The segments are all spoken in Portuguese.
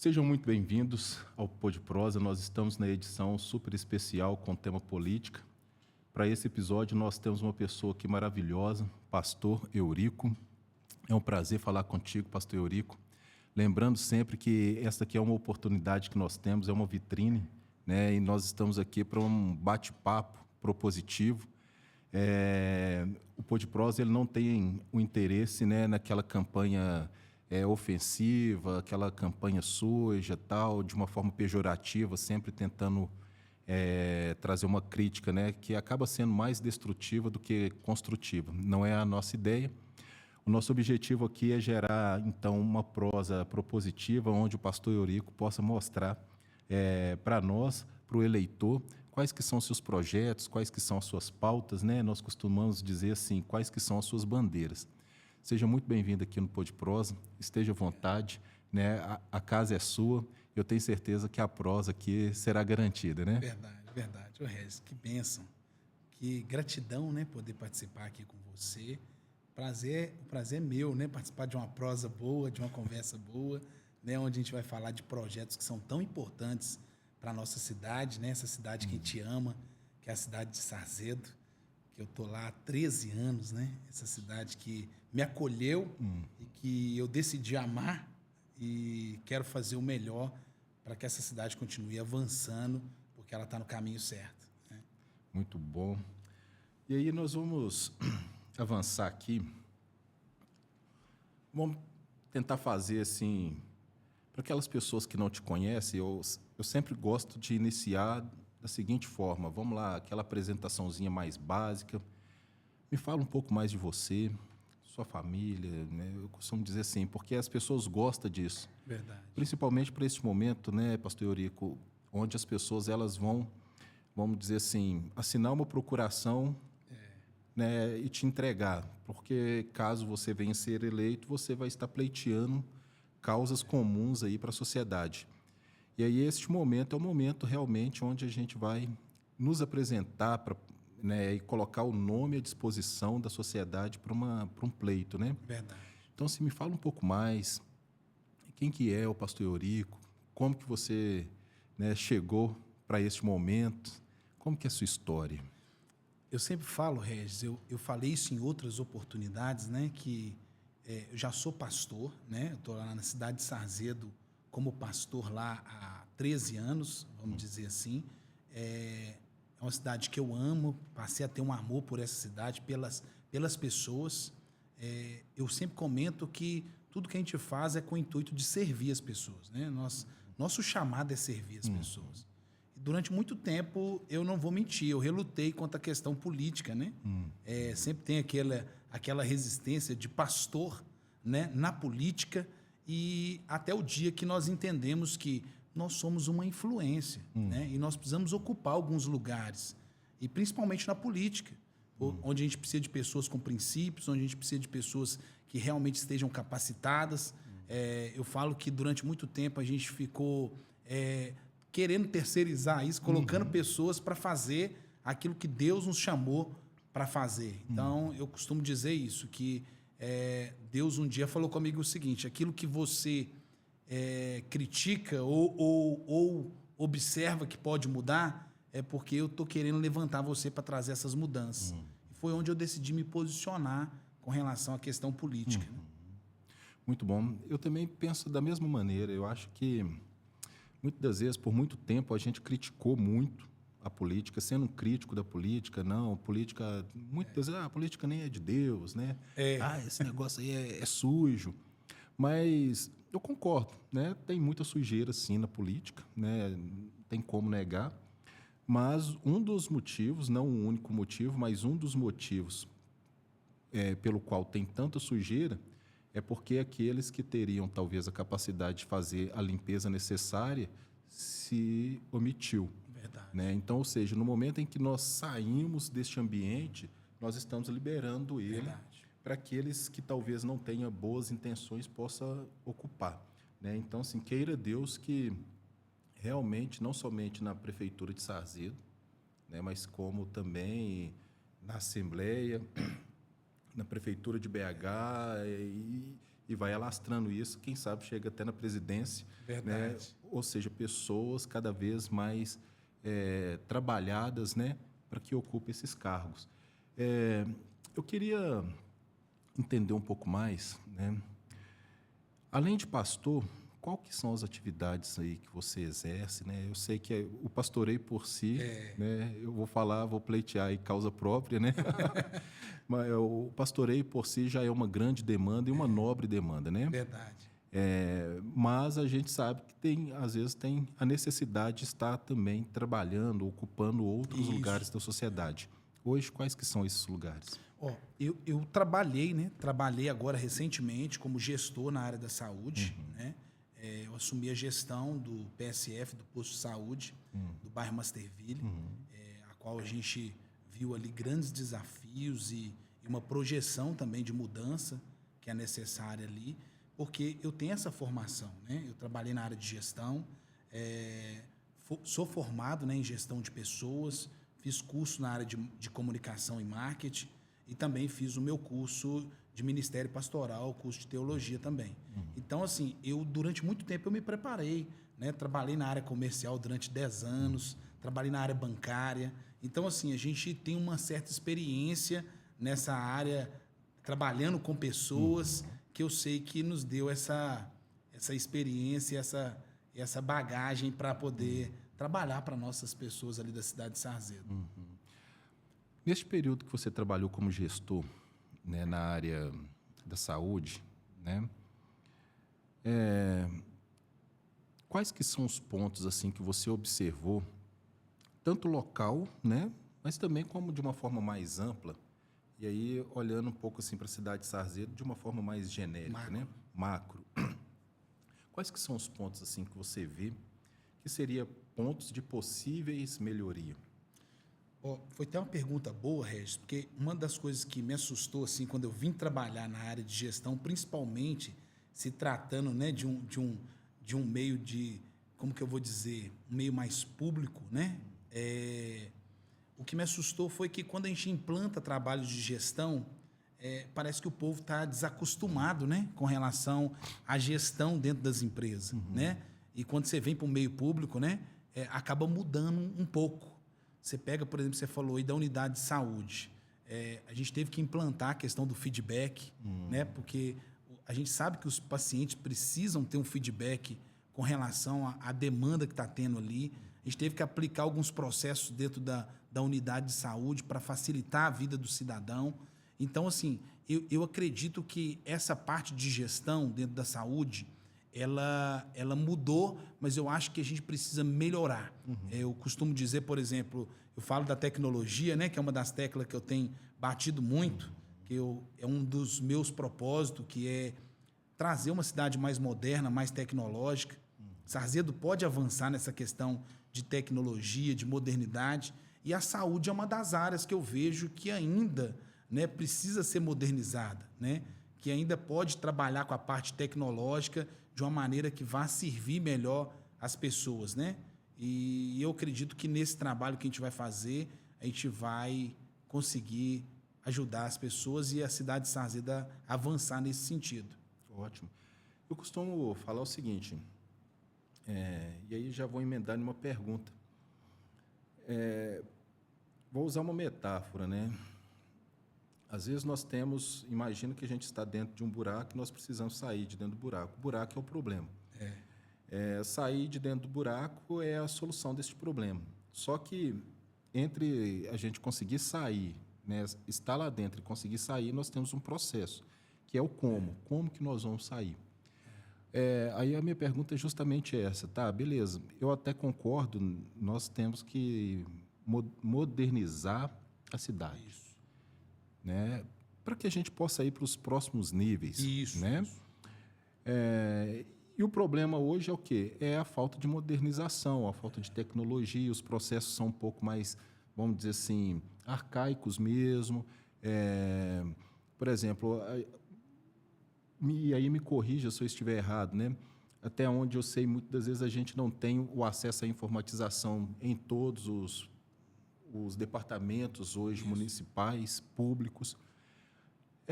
Sejam muito bem-vindos ao Pô de Prosa. Nós estamos na edição super especial com o tema política. Para esse episódio, nós temos uma pessoa aqui maravilhosa, Pastor Eurico. É um prazer falar contigo, Pastor Eurico. Lembrando sempre que esta aqui é uma oportunidade que nós temos, é uma vitrine, né? E nós estamos aqui para um bate-papo propositivo. O Pô de Prosa ele não tem o interesse, né, naquela campanha ofensiva, aquela campanha suja, tal, de uma forma pejorativa, sempre tentando trazer uma crítica, né, que acaba sendo mais destrutiva do que construtiva. Não é a nossa ideia. O nosso objetivo aqui é gerar, então, uma prosa propositiva, onde o pastor Eurico possa mostrar para nós, para o eleitor, quais que são seus projetos, quais que são as suas pautas, né? Nós costumamos dizer assim, quais que são as suas bandeiras. Seja muito bem-vindo aqui no Pô de Prosa, esteja à vontade, né? A casa é sua, eu tenho certeza que a prosa aqui será garantida, né? Verdade, verdade. Ô, Regis, que bênção, que gratidão, né, poder participar aqui com você. O prazer é meu, né, participar de uma prosa boa, de uma conversa boa, né, onde a gente vai falar de projetos que são tão importantes para a nossa cidade, né, essa cidade que a gente ama, que é a cidade de Sarzedo, que eu tô lá há 13 anos, né, essa cidade que me acolheu e que eu decidi amar e quero fazer o melhor para que essa cidade continue avançando, porque ela está no caminho certo, né? Muito bom. E aí nós vamos avançar aqui. Vamos tentar fazer assim, para aquelas pessoas que não te conhecem, eu sempre gosto de iniciar da seguinte forma. Vamos lá, aquela apresentaçãozinha mais básica. Me fala um pouco mais de você, sua família, né? Eu costumo dizer assim, porque as pessoas gostam disso. Verdade. Principalmente para esse momento, né, Pastor Eurico, onde as pessoas elas vão, vamos dizer assim, assinar uma procuração, né, e te entregar, porque caso você venha ser eleito, você vai estar pleiteando causas comuns aí para a sociedade. E aí este momento é o momento realmente onde a gente vai nos apresentar para, né, e colocar o nome à disposição da sociedade para um pleito, né? Verdade. Então, se me fala um pouco mais, quem que é o Pastor Eurico, como que você, né, chegou para este momento, como que é a sua história? Eu sempre falo, Regis, eu falei isso em outras oportunidades, né, que eu já sou pastor, né, eu estou lá na cidade de Sarzedo como pastor lá há 13 anos, vamos dizer assim. É uma cidade que eu amo, passei a ter um amor por essa cidade, pelas pessoas. Eu sempre comento que tudo que a gente faz é com o intuito de servir as pessoas, né? Nosso chamado é servir as pessoas. E durante muito tempo, eu não vou mentir, eu relutei contra a questão política, né? Sempre tem aquela resistência de pastor, né, na política, e até o dia que nós entendemos que nós somos uma influência, né? E nós precisamos ocupar alguns lugares, e principalmente na política, onde a gente precisa de pessoas com princípios, onde a gente precisa de pessoas que realmente estejam capacitadas. Eu falo que durante muito tempo a gente ficou querendo terceirizar isso, colocando pessoas para fazer aquilo que Deus nos chamou para fazer. Então, eu costumo dizer isso, que Deus um dia falou comigo o seguinte: aquilo que você critica ou observa que pode mudar, é porque eu estou querendo levantar você para trazer essas mudanças. E foi onde eu decidi me posicionar com relação à questão política, né? Muito bom. Eu também penso da mesma maneira. Eu acho que, muitas das vezes, por muito tempo, a gente criticou muito a política, sendo um crítico da política. Não, política, muitas vezes, a política nem é de Deus, né? Esse negócio aí é sujo. Mas eu concordo, né? Tem muita sujeira, sim, na política, né? Não tem como negar. Mas um dos motivos, não o único motivo, mas um dos motivos pelo qual tem tanta sujeira é porque aqueles que teriam talvez a capacidade de fazer a limpeza necessária se omitiu, Verdade. né? Então, ou seja, no momento em que nós saímos deste ambiente, nós estamos liberando ele Verdade. para aqueles que talvez não tenham boas intenções possa ocupar, né? Então, assim, queira Deus que realmente, não somente na prefeitura de Sarzedo, né, mas como também na Assembleia, na Prefeitura de BH e vai alastrando isso, quem sabe chega até na presidência, né? Verdade. Ou seja, pessoas cada vez mais trabalhadas, né, para que ocupem esses cargos. Eu queria entender um pouco mais, né? Além de pastor, qual que são as atividades aí que você exerce, né? Eu sei que o pastoreio por si, né? Eu vou pleitear aí causa própria, né? Mas o pastoreio por si já é uma grande demanda e uma nobre demanda, né? Verdade. Mas a gente sabe que às vezes tem a necessidade de estar também trabalhando, ocupando outros Isso. lugares da sociedade. Hoje, quais que são esses lugares? Ó, eu trabalhei, né? Trabalhei agora recentemente como gestor na área da saúde, né? Eu assumi a gestão do PSF, do posto de saúde, do bairro Masterville, a qual a gente viu ali grandes desafios e uma projeção também de mudança que é necessária ali, porque eu tenho essa formação, né? Eu trabalhei na área de gestão, sou formado, né, em gestão de pessoas, fiz curso na área de comunicação e marketing e também fiz o meu curso de ministério pastoral, curso de teologia também. Então, assim, durante muito tempo eu me preparei, né? Trabalhei na área comercial durante 10 anos, trabalhei na área bancária. Então, assim, a gente tem uma certa experiência nessa área, trabalhando com pessoas, que eu sei que nos deu essa experiência, essa bagagem para poder trabalhar para nossas pessoas ali da cidade de Sarzedo. Neste período que você trabalhou como gestor, né, na área da saúde, né, quais que são os pontos assim que você observou, tanto local, né, mas também como de uma forma mais ampla, e aí olhando um pouco assim para a cidade de Sarzedo de uma forma mais genérica, né, macro. Quais que são os pontos assim que você vê que seria pontos de possíveis melhoria? Foi até uma pergunta boa, Regis, porque uma das coisas que me assustou assim, quando eu vim trabalhar na área de gestão, principalmente se tratando, né, de um meio de, como que eu vou dizer, um meio mais público, né? O que me assustou foi que quando a gente implanta trabalhos de gestão, parece que o povo está desacostumado, né, com relação à gestão dentro das empresas, né? E quando você vem para o meio público, né, acaba mudando um pouco. Você pega, por exemplo, você falou aí da unidade de saúde. A gente teve que implantar a questão do feedback, né? Porque a gente sabe que os pacientes precisam ter um feedback com relação à demanda que está tendo ali. A gente teve que aplicar alguns processos dentro da unidade de saúde para facilitar a vida do cidadão. Então, assim, eu acredito que essa parte de gestão dentro da saúde, ela mudou, mas eu acho que a gente precisa melhorar. Eu costumo dizer, por exemplo, eu falo da tecnologia, né, que é uma das teclas que eu tenho batido muito, que é um dos meus propósitos, que é trazer uma cidade mais moderna, mais tecnológica. Sarzedo pode avançar nessa questão de tecnologia, de modernidade, e a saúde é uma das áreas que eu vejo que ainda, né, precisa ser modernizada, né, que ainda pode trabalhar com a parte tecnológica de uma maneira que vá servir melhor as pessoas, né? E eu acredito que nesse trabalho que a gente vai fazer, a gente vai conseguir ajudar as pessoas e a cidade de Sarzedo a avançar nesse sentido. Ótimo. Eu costumo falar o seguinte, e aí já vou emendar numa pergunta. Vou usar uma metáfora, né? Às vezes nós imagina que a gente está dentro de um buraco e nós precisamos sair de dentro do buraco. O buraco é o problema. Sair de dentro do buraco é a solução deste problema. Só que entre a gente conseguir sair, né, estar lá dentro e conseguir sair, nós temos um processo, que é o como. Como que nós vamos sair? Aí a minha pergunta é justamente essa, tá? Beleza, eu até concordo, nós temos que modernizar a cidade. Isso. Né, para que a gente possa ir para os próximos níveis. Isso. Né? E o problema hoje é o quê? É a falta de modernização, a falta de tecnologia, os processos são um pouco mais, vamos dizer assim, arcaicos mesmo. Por exemplo, e aí me corrija se eu estiver errado, né? Até onde eu sei, muitas das vezes a gente não tem o acesso à informatização em todos os departamentos hoje municipais, públicos.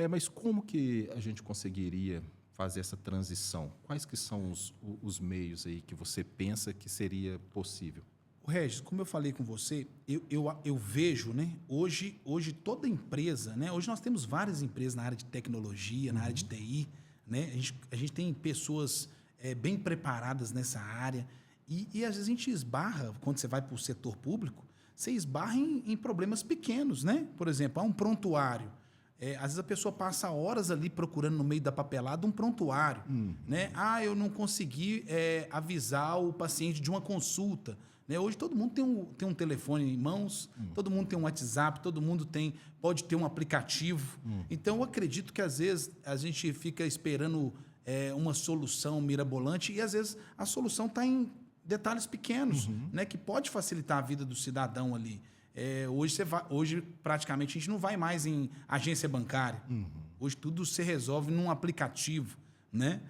Mas como que a gente conseguiria fazer essa transição? Quais que são os meios aí que você pensa que seria possível? Regis, como eu falei com você, eu vejo, né, hoje toda empresa, né, hoje nós temos várias empresas na área de tecnologia, na área de TI, né, a gente tem pessoas bem preparadas nessa área e às vezes a gente esbarra, quando você vai para o setor público, você esbarra em problemas pequenos, né? Por exemplo, há um prontuário. Às vezes a pessoa passa horas ali procurando no meio da papelada um prontuário, né? Ah, eu não consegui avisar o paciente de uma consulta. Né? Hoje todo mundo tem um telefone em mãos, todo mundo tem um WhatsApp, todo mundo pode ter um aplicativo. Então, eu acredito que, às vezes, a gente fica esperando uma solução mirabolante e, às vezes, a solução está em detalhes pequenos, né? Que pode facilitar a vida do cidadão ali. Hoje, praticamente, a gente não vai mais em agência bancária. Hoje, tudo se resolve num aplicativo. Né?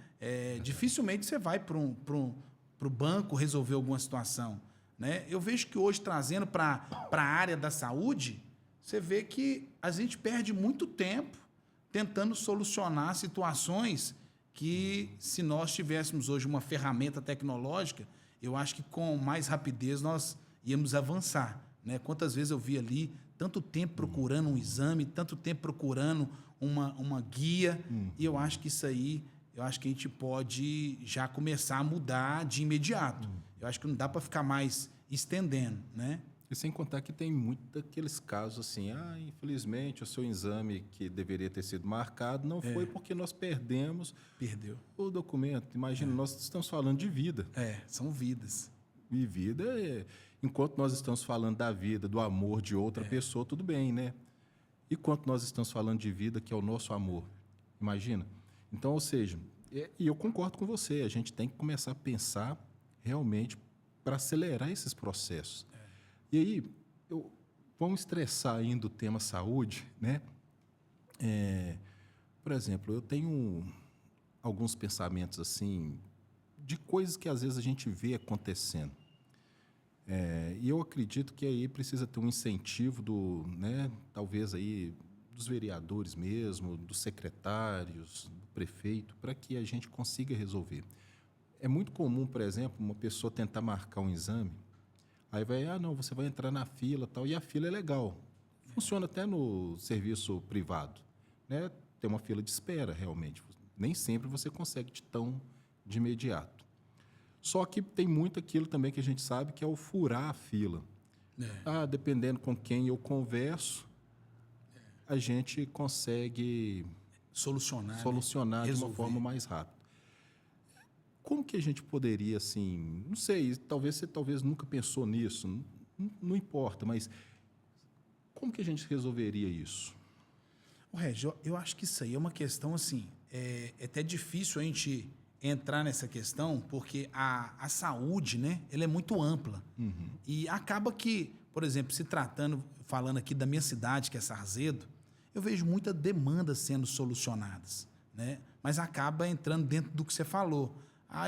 Dificilmente você vai para o banco resolver alguma situação. Né? Eu vejo que hoje, trazendo para a área da saúde, você vê que a gente perde muito tempo tentando solucionar situações que, se nós tivéssemos hoje uma ferramenta tecnológica, eu acho que com mais rapidez nós íamos avançar. Né? Quantas vezes eu vi ali tanto tempo procurando um exame, tanto tempo procurando uma guia, e eu acho que isso aí, eu acho que a gente pode já começar a mudar de imediato. Eu acho que não dá para ficar mais estendendo, né? E sem contar que tem muitos daqueles casos assim, infelizmente o seu exame que deveria ter sido marcado não foi porque nós perdeu o documento. Imagina, nós estamos falando de vida. São vidas. E vida, enquanto nós estamos falando da vida, do amor de outra pessoa, tudo bem, né? E quanto nós estamos falando de vida, que é o nosso amor? Imagina. Então, ou seja, e eu concordo com você, a gente tem que começar a pensar realmente para acelerar esses processos. E aí, vamos estressar ainda o tema saúde, né? Por exemplo, eu tenho alguns pensamentos assim de coisas que às vezes a gente vê acontecendo. E eu acredito que aí precisa ter um incentivo talvez aí dos vereadores mesmo, dos secretários, do prefeito, para que a gente consiga resolver. É muito comum, por exemplo, uma pessoa tentar marcar um exame, aí você vai entrar na fila tal, e a fila é legal. Funciona até no serviço privado, né? Tem uma fila de espera, realmente. Nem sempre você consegue de imediato. Só que tem muito aquilo também que a gente sabe, que é o furar a fila. Dependendo com quem eu converso, a gente consegue solucionar de uma forma mais rápida. Como que a gente poderia, assim, não sei, você talvez nunca pensou nisso, não importa, mas como que a gente resolveria isso? Regi, eu acho que isso aí é uma questão, assim, é até difícil a gente entrar nessa questão, porque a saúde, né, ela é muito ampla. E acaba que, por exemplo, falando aqui da minha cidade, que é Sarzedo, eu vejo muita demanda sendo solucionadas, né? Mas acaba entrando dentro do que você falou.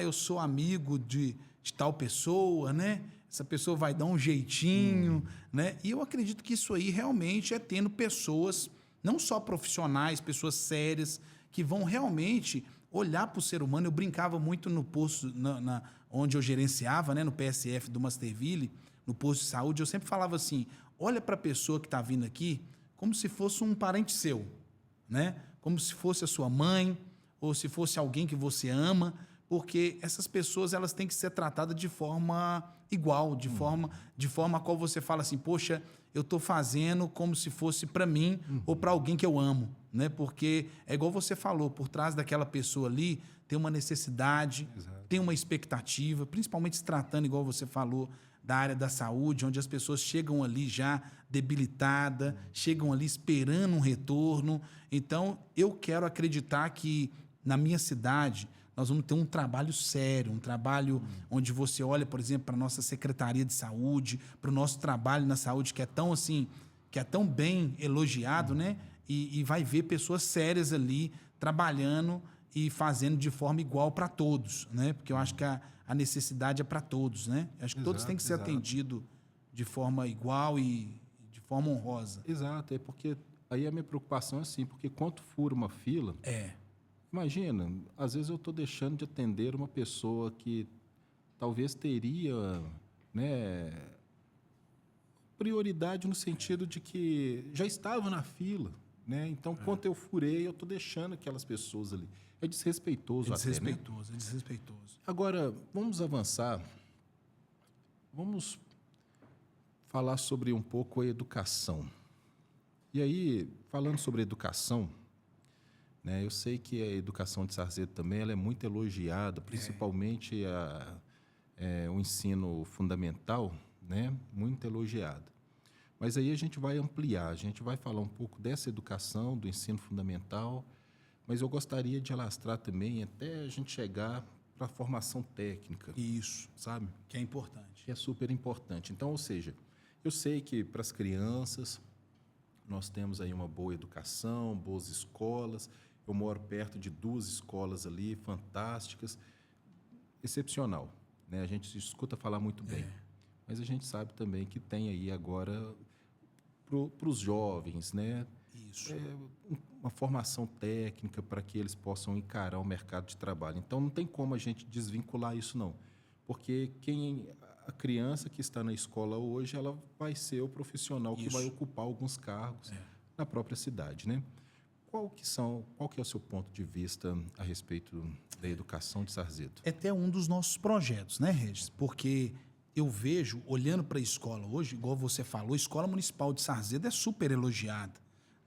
Eu sou amigo de tal pessoa, né? Essa pessoa vai dar um jeitinho, né? E eu acredito que isso aí realmente é tendo pessoas, não só profissionais, pessoas sérias, que vão realmente olhar para o ser humano. Eu brincava muito no posto, onde eu gerenciava, né? No PSF do Masterville, no posto de saúde, eu sempre falava assim, olha para a pessoa que está vindo aqui como se fosse um parente seu, né? Como se fosse a sua mãe, ou se fosse alguém que você ama, porque essas pessoas elas têm que ser tratadas de forma igual, de forma a qual você fala assim, poxa, eu estou fazendo como se fosse para mim ou para alguém que eu amo, né? Porque é igual você falou, por trás daquela pessoa ali tem uma necessidade, tem uma expectativa, principalmente se tratando, igual você falou, da área da saúde, onde as pessoas chegam ali já debilitadas, chegam ali esperando um retorno. Então, eu quero acreditar que na minha cidade nós vamos ter um trabalho sério, um trabalho onde você olha, por exemplo, para a nossa Secretaria de Saúde, para o nosso trabalho na saúde, que é tão assim, que é tão bem elogiado, né? E vai ver pessoas sérias ali trabalhando e fazendo de forma igual para todos, né? Porque eu acho que a necessidade é para todos, né? Eu acho que todos têm que ser atendidos de forma igual e de forma honrosa. Exato, porque aí a minha preocupação é assim, porque quando fura uma fila, Imagina, às vezes eu estou deixando de atender uma pessoa que talvez teria, né, prioridade no sentido de que já estava na fila, né? Então, quando eu furei, eu estou deixando aquelas pessoas ali. É desrespeitoso até, né? É desrespeitoso. Agora, vamos avançar. Vamos falar sobre um pouco a educação. E aí, falando sobre educação, né, eu sei que a educação de Sarzedo também ela é muito elogiada, principalmente o ensino fundamental, né, muito elogiado. Mas aí a gente vai ampliar, a gente vai falar um pouco dessa educação, do ensino fundamental, mas eu gostaria de alastrar também até a gente chegar para a formação técnica. Isso, sabe? que é importante. Que é super importante. Então, ou seja, eu sei que para as crianças nós temos aí uma boa educação, boas escolas. Eu moro perto de 2 escolas ali, fantásticas, excepcional, né? A gente escuta falar muito bem, mas a gente sabe também que tem aí agora para os jovens, né? Isso. Uma formação técnica para que eles possam encarar o mercado de trabalho. Então, não tem como a gente desvincular isso, não. Porque a criança que está na escola hoje, ela vai ser o profissional que vai ocupar alguns cargos na própria cidade, né? Qual que é o seu ponto de vista a respeito da educação de Sarzedo? É até um dos nossos projetos, né, Regis? Porque eu vejo, olhando para a escola hoje, igual você falou, a Escola Municipal de Sarzedo é super elogiada,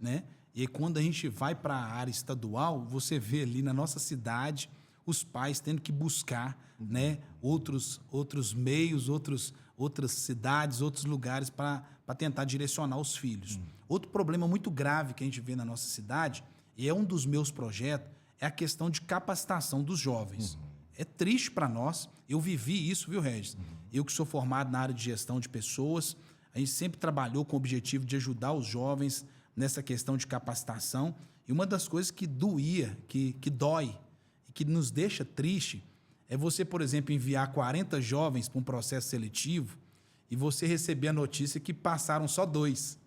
né? E aí, quando a gente vai para a área estadual, você vê ali na nossa cidade os pais tendo que buscar, né, outros meios, outras cidades, outros lugares para tentar direcionar os filhos. Outro problema muito grave que a gente vê na nossa cidade, e é um dos meus projetos, é a questão de capacitação dos jovens. É triste para nós. Eu vivi isso, viu, Regis? Eu que sou formado na área de gestão de pessoas, a gente sempre trabalhou com o objetivo de ajudar os jovens nessa questão de capacitação. E uma das coisas que doía, que dói e que nos deixa triste é você, por exemplo, enviar 40 jovens para um processo seletivo e você receber a notícia que passaram só 2.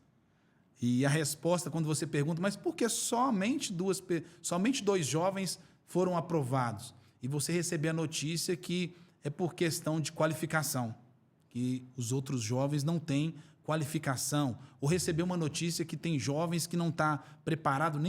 E a resposta, quando você pergunta, mas por que somente 2 jovens foram aprovados? E você receber a notícia que é por questão de qualificação, que os outros jovens não têm qualificação, ou receber uma notícia que tem jovens que não estão preparados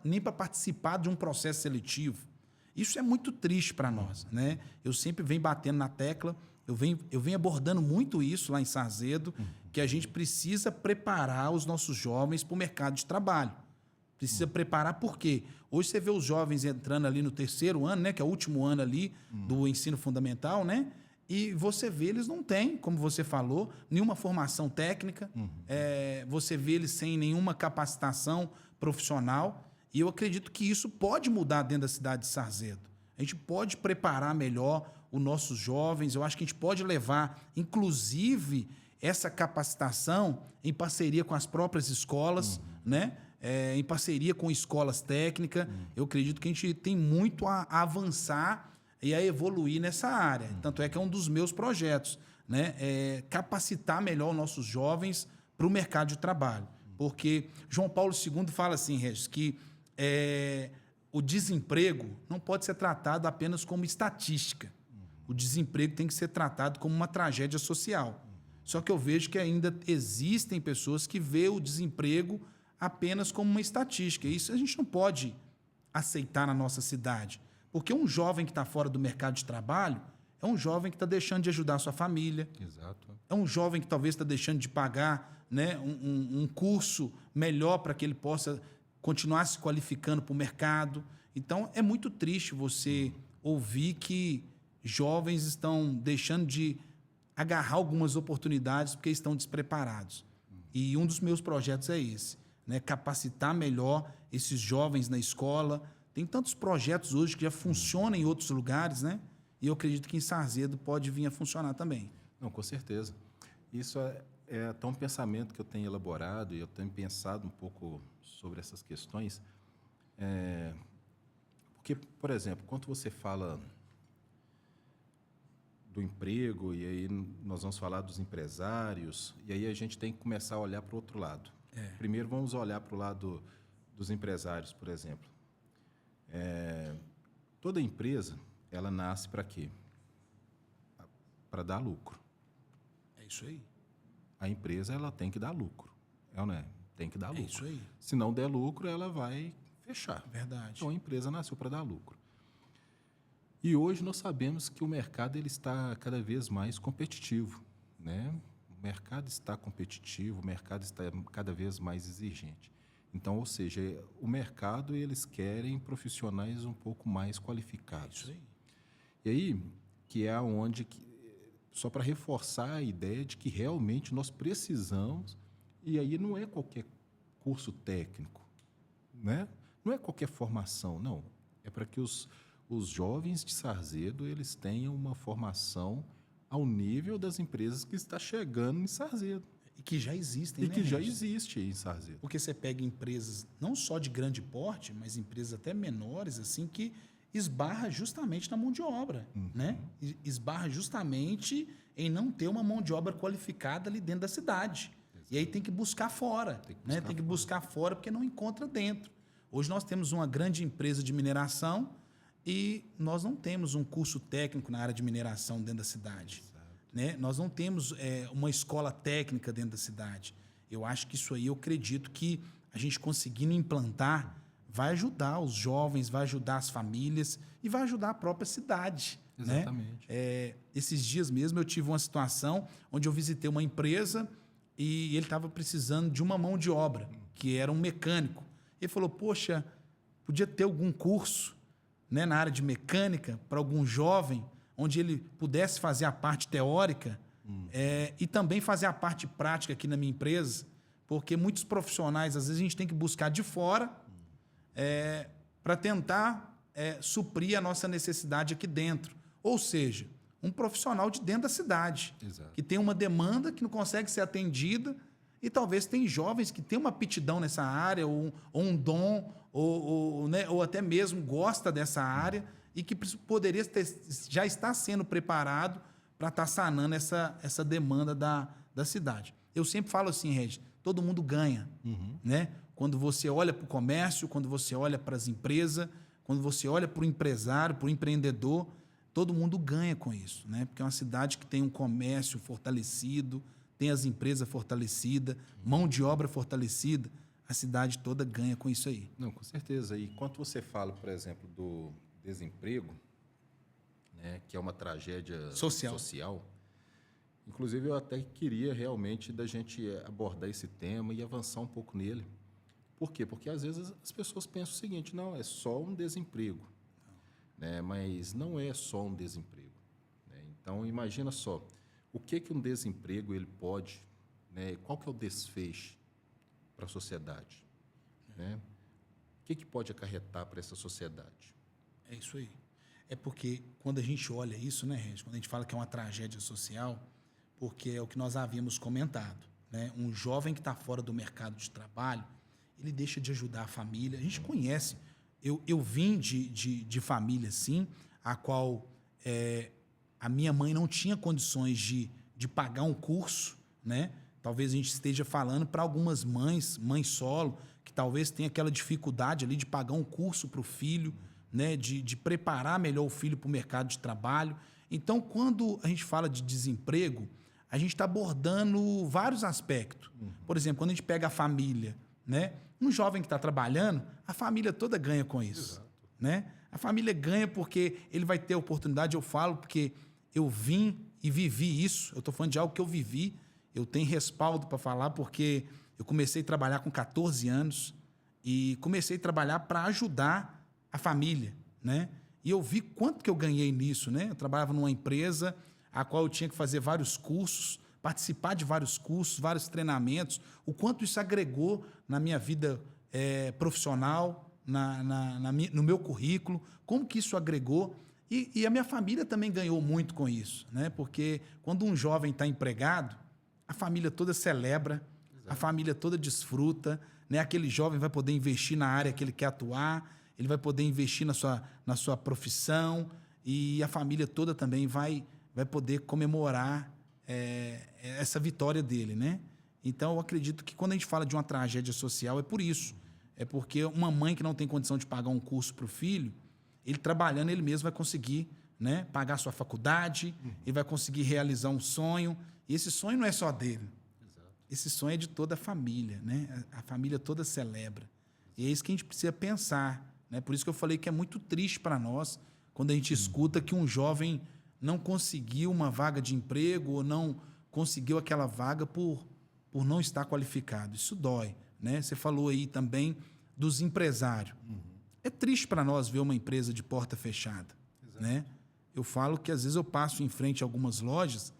nem para participar de um processo seletivo. Isso é muito triste para nós, né? Eu sempre venho batendo na tecla, eu venho abordando muito isso lá em Sarzedo, que a gente precisa preparar os nossos jovens para o mercado de trabalho. Precisa preparar por quê? Hoje você vê os jovens entrando ali no 3º ano, né, que é o último ano ali do ensino fundamental, né? E você vê, eles não têm, como você falou, nenhuma formação técnica, você vê eles sem nenhuma capacitação profissional, e eu acredito que isso pode mudar dentro da cidade de Sarzedo. A gente pode preparar melhor os nossos jovens, eu acho que a gente pode levar, inclusive, essa capacitação em parceria com as próprias escolas, né? Em parceria com escolas técnicas. Eu acredito que a gente tem muito a avançar e a evoluir nessa área. Tanto é que é um dos meus projetos, né? Capacitar melhor os nossos jovens para o mercado de trabalho. Porque João Paulo II fala assim, Regis, que o desemprego não pode ser tratado apenas como estatística. O desemprego tem que ser tratado como uma tragédia social. Só que eu vejo que ainda existem pessoas que veem o desemprego apenas como uma estatística. Isso a gente não pode aceitar na nossa cidade. Porque um jovem que está fora do mercado de trabalho é um jovem que está deixando de ajudar a sua família. Exato. É um jovem que talvez está deixando de pagar, né, um curso melhor para que ele possa continuar se qualificando para o mercado. Então, é muito triste você ouvir que jovens estão deixando de agarrar algumas oportunidades porque estão despreparados. E um dos meus projetos é esse, né? Capacitar melhor esses jovens na escola. Tem tantos projetos hoje que já funcionam em outros lugares, né? E eu acredito que em Sarzedo pode vir a funcionar também. Não, com certeza. Isso é até um pensamento que eu tenho elaborado e eu tenho pensado um pouco sobre essas questões. Porque, por exemplo, quando você fala do emprego, e aí nós vamos falar dos empresários, e aí a gente tem que começar a olhar para o outro lado. Primeiro, vamos olhar para o lado dos empresários, por exemplo. Toda empresa, ela nasce para quê? Para dar lucro. É isso aí. A empresa, ela tem que dar lucro. É, né? Tem que dar lucro. É isso aí. Se não der lucro, ela vai fechar. Verdade. Então, a empresa nasceu para dar lucro. E hoje nós sabemos que o mercado ele está cada vez mais competitivo, né? O mercado está competitivo, o mercado está cada vez mais exigente. Então, ou seja, o mercado, eles querem profissionais um pouco mais qualificados. Isso aí. E aí, que é onde, só para reforçar a ideia de que realmente nós precisamos, e aí não é qualquer curso técnico, né? Não é qualquer formação, não. É para que os jovens de Sarzedo, eles tenham uma formação ao nível das empresas que está chegando em Sarzedo. E que já existem, E né, que já Regis? existe em Sarzedo. Porque você pega empresas não só de grande porte, mas empresas até menores, assim, que esbarra justamente na mão de obra, né? Esbarra justamente em não ter uma mão de obra qualificada ali dentro da cidade. E aí tem que buscar fora, né? Tem que buscar fora porque não encontra dentro. Hoje nós temos uma grande empresa de mineração e nós não temos um curso técnico na área de mineração dentro da cidade. Né? Nós não temos uma escola técnica dentro da cidade. Eu acho que isso aí, eu acredito que a gente conseguindo implantar vai ajudar os jovens, vai ajudar as famílias e vai ajudar a própria cidade. Exatamente. Né? Esses dias mesmo eu tive uma situação onde eu visitei uma empresa e ele estava precisando de uma mão de obra, que era um mecânico. Ele falou, poxa, podia ter algum curso, né, na área de mecânica para algum jovem, onde ele pudesse fazer a parte teórica e também fazer a parte prática aqui na minha empresa, porque muitos profissionais, às vezes, a gente tem que buscar de fora para tentar suprir a nossa necessidade aqui dentro. Ou seja, um profissional de dentro da cidade, Exato. que tem uma demanda que não consegue ser atendida e talvez tem jovens que têm uma aptidão nessa área ou um dom né, ou até mesmo gosta dessa área e que poderia já estar sendo preparado para estar sanando essa demanda da cidade. Eu sempre falo assim, Regis, todo mundo ganha. Né? Quando você olha para o comércio, quando você olha para as empresas, quando você olha para o empresário, para o empreendedor, todo mundo ganha com isso. Né? Porque é uma cidade que tem um comércio fortalecido, tem as empresas fortalecidas, mão de obra fortalecida, a cidade toda ganha com isso aí. Não, com certeza. E quando você fala, por exemplo, do desemprego, né, que é uma tragédia social, inclusive eu até queria realmente da gente abordar esse tema e avançar um pouco nele. Por quê? Porque às vezes as pessoas pensam o seguinte, não, é só um desemprego, né, mas não é só um desemprego. Né? Então, imagina só, o que um desemprego ele pode, né, qual que é o desfecho para a sociedade? Né? O que pode acarretar para essa sociedade? É isso aí. É porque quando a gente olha isso, né, Regis, quando a gente fala que é uma tragédia social, porque é o que nós havíamos comentado, né? Um jovem que está fora do mercado de trabalho, ele deixa de ajudar a família. A gente conhece. Eu vim de família, sim, a qual a minha mãe não tinha condições de pagar um curso, né? Talvez a gente esteja falando para algumas mães solo, que talvez tenha aquela dificuldade ali de pagar um curso para o filho, né, de preparar melhor o filho para o mercado de trabalho. Então, quando a gente fala de desemprego, a gente está abordando vários aspectos. Por exemplo, quando a gente pega a família, né, um jovem que está trabalhando, a família toda ganha com isso. Né? A família ganha porque ele vai ter a oportunidade, eu falo, porque eu vim e vivi isso. Eu estou falando de algo que eu vivi, eu tenho respaldo para falar, porque eu comecei a trabalhar com 14 anos e comecei a trabalhar para ajudar a família, né? E eu vi quanto que eu ganhei nisso, né? Eu trabalhava numa empresa a qual eu tinha que fazer vários cursos, participar de vários cursos, vários treinamentos, o quanto isso agregou na minha vida profissional, no meu currículo, como que isso agregou. E a minha família também ganhou muito com isso, né? Porque quando um jovem está empregado, a família toda celebra, a família toda desfruta, né? Aquele jovem vai poder investir na área que ele quer atuar, ele vai poder investir na sua profissão e a família toda também vai poder comemorar essa vitória dele, né? Então, eu acredito que quando a gente fala de uma tragédia social, é por isso. É porque uma mãe que não tem condição de pagar um curso para o filho, ele trabalhando, ele mesmo vai conseguir, né, pagar a sua faculdade, ele vai conseguir realizar um sonho. E esse sonho não é só dele. Exato. Esse sonho é de toda a família, né? A família toda celebra. E é isso que a gente precisa pensar, né? Por isso que eu falei que é muito triste para nós quando a gente escuta que um jovem não conseguiu uma vaga de emprego ou não conseguiu aquela vaga por não estar qualificado. Isso dói, né? Você falou aí também dos empresários. É triste para nós ver uma empresa de porta fechada, né? Eu falo que às vezes eu passo em frente a algumas lojas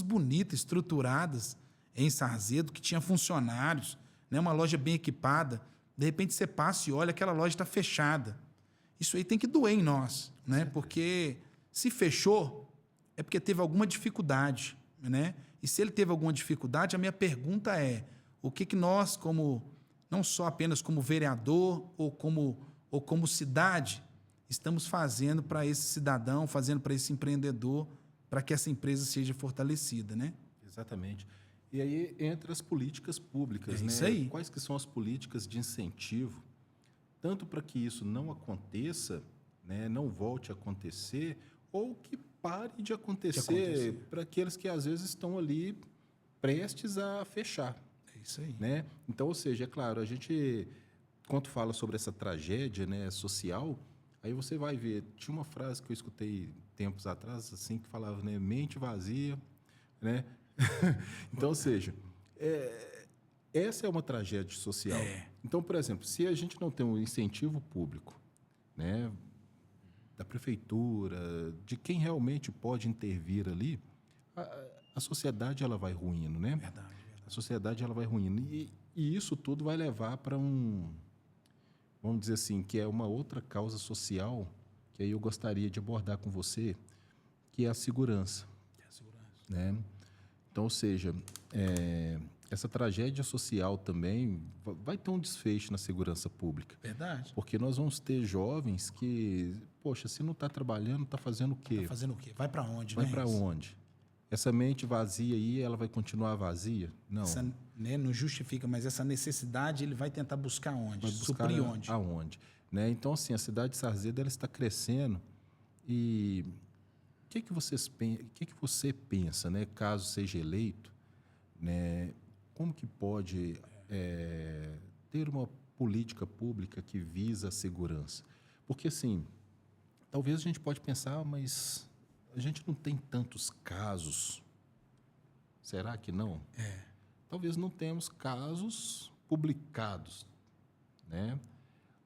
bonitas, estruturadas em Sarzedo, que tinha funcionários, né? Uma loja bem equipada. De repente você passa e olha, aquela loja está fechada. Isso aí tem que doer em nós, né? Porque se fechou, é porque teve alguma dificuldade, né? E se ele teve alguma dificuldade, a minha pergunta é: o que nós, como não só apenas como vereador ou como cidade, estamos fazendo para esse cidadão, fazendo para esse empreendedor, para que essa empresa seja fortalecida, né? Exatamente. E aí entra as políticas públicas, É né? isso aí. Quais que são as políticas de incentivo, tanto para que isso não aconteça, né, não volte a acontecer, ou que pare de acontecer para aqueles que às vezes estão ali prestes a fechar. É isso aí. Né? Então, ou seja, é claro, a gente, quando fala sobre essa tragédia, né, social, aí você vai ver, tinha uma frase que eu escutei tempos atrás, assim, que falava, né, mente vazia, né? Então, ou seja, essa é uma tragédia social. Então, por exemplo, se a gente não tem um incentivo público, né, da prefeitura, de quem realmente pode intervir ali, a sociedade ela vai ruindo, né? Verdade. A sociedade ela vai ruindo. E isso tudo vai levar para vamos dizer assim, que é uma outra causa social que aí eu gostaria de abordar com você, que é a segurança. Né? Então, ou seja, essa tragédia social também vai ter um desfecho na segurança pública. Verdade. Porque nós vamos ter jovens que, poxa, se não está trabalhando, está fazendo o quê? Está fazendo o quê? Vai para onde, Vai né? para onde? Essa mente vazia aí, ela vai continuar vazia? Não. Essa, né, não justifica, mas essa necessidade ele vai tentar buscar onde? Vai buscar suprir onde? aonde? Né? Então, assim, a cidade de Sarzedo ela está crescendo e o que você pensa, né, caso seja eleito, né, como que pode ter uma política pública que visa a segurança? Porque, assim, talvez a gente pode pensar, mas a gente não tem tantos casos. Será que não? Talvez não tenhamos casos publicados, né?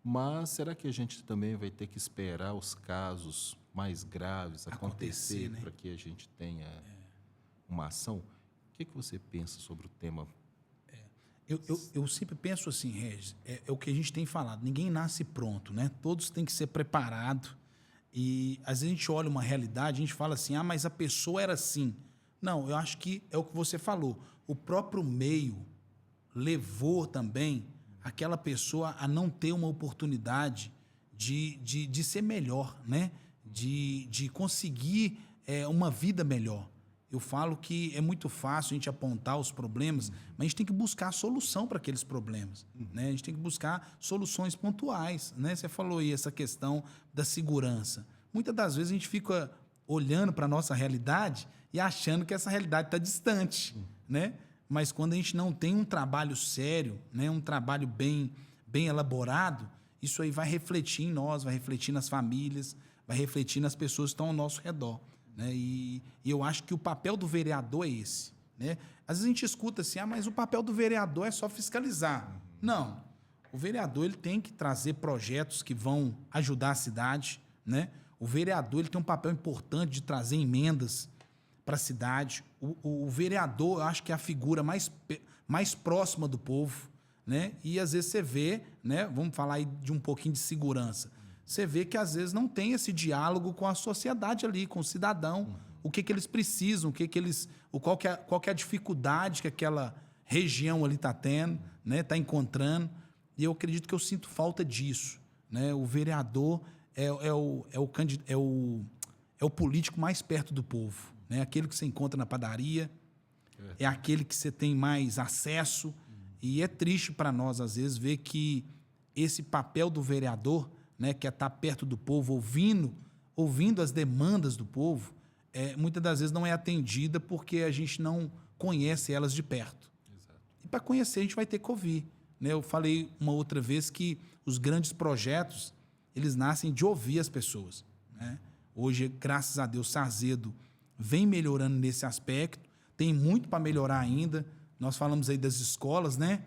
Mas será que a gente também vai ter que esperar os casos mais graves acontecer né? para que a gente tenha uma ação? O que você pensa sobre o tema? Eu sempre penso assim, Regis, é o que a gente tem falado, ninguém nasce pronto, né? Todos têm que ser preparados. E às vezes a gente olha uma realidade, a gente fala assim, mas a pessoa era assim. Não, eu acho que é o que você falou. O próprio meio levou também aquela pessoa a não ter uma oportunidade de ser melhor, né? De conseguir uma vida melhor. Eu falo que é muito fácil a gente apontar os problemas, mas a gente tem que buscar a solução para aqueles problemas. Né? A gente tem que buscar soluções pontuais. Né? Você falou aí essa questão da segurança. Muitas das vezes a gente fica olhando para a nossa realidade e achando que essa realidade está distante. Né? Mas quando a gente não tem um trabalho sério, né? Um trabalho bem elaborado, isso aí vai refletir em nós, vai refletir nas famílias, vai refletir nas pessoas que estão ao nosso redor. Né? E eu acho que o papel do vereador é esse. Né? Às vezes a gente escuta assim, mas o papel do vereador é só fiscalizar. Não. O vereador ele tem que trazer projetos que vão ajudar a cidade. Né? O vereador ele tem um papel importante de trazer emendas para a cidade. O vereador, eu acho que é a figura mais próxima do povo. Né? E às vezes você vê, né? Vamos falar aí de um pouquinho de segurança. Você vê que às vezes não tem esse diálogo com a sociedade ali, com o cidadão, o que eles precisam, qual que é a dificuldade que aquela região ali está tendo, né, está encontrando. E eu acredito que eu sinto falta disso. Né? O vereador é o político mais perto do povo. Né? Aquele que você encontra na padaria, é aquele que você tem mais acesso. E é triste para nós, às vezes, ver que esse papel do vereador, né, que é estar perto do povo, ouvindo as demandas do povo, muitas das vezes não é atendida porque a gente não conhece elas de perto. Exato. E para conhecer, a gente vai ter que ouvir. Né? Eu falei uma outra vez que os grandes projetos, eles nascem de ouvir as pessoas. Né? Hoje, graças a Deus, Sarzedo vem melhorando nesse aspecto, tem muito para melhorar ainda. Nós falamos aí das escolas, né?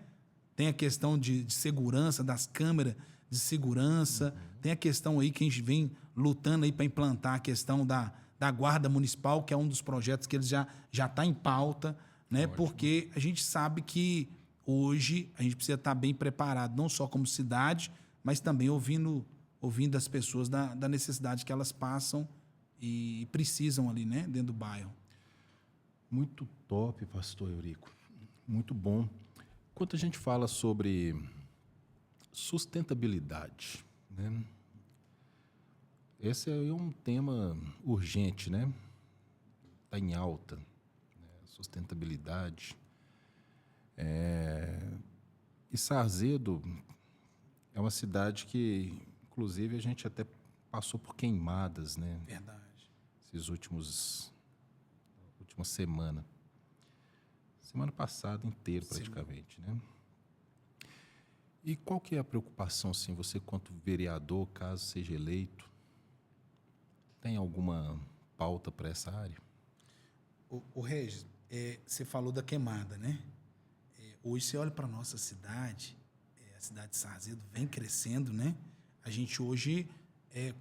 Tem a questão de segurança, das câmeras de segurança, tem a questão aí que a gente vem lutando aí para implantar a questão da Guarda Municipal, que é um dos projetos que eles já está em pauta, né? Ótimo. Porque a gente sabe que hoje a gente precisa estar bem preparado, não só como cidade, mas também ouvindo as pessoas da necessidade que elas passam e precisam ali, né? Dentro do bairro. Muito top, pastor Eurico. Muito bom. Quando a gente fala sobre sustentabilidade, né? Esse é um tema urgente, né? Está em alta, né? Sustentabilidade. E Sarzedo é uma cidade que, inclusive, a gente até passou por queimadas, né? Verdade. Esses última semana passada inteira praticamente, né? E qual que é a preocupação, assim, você quanto vereador, caso seja eleito, tem alguma pauta para essa área? O Regis, você falou da queimada, né? Hoje você olha para a nossa cidade, a cidade de Sarzedo vem crescendo, né? A gente hoje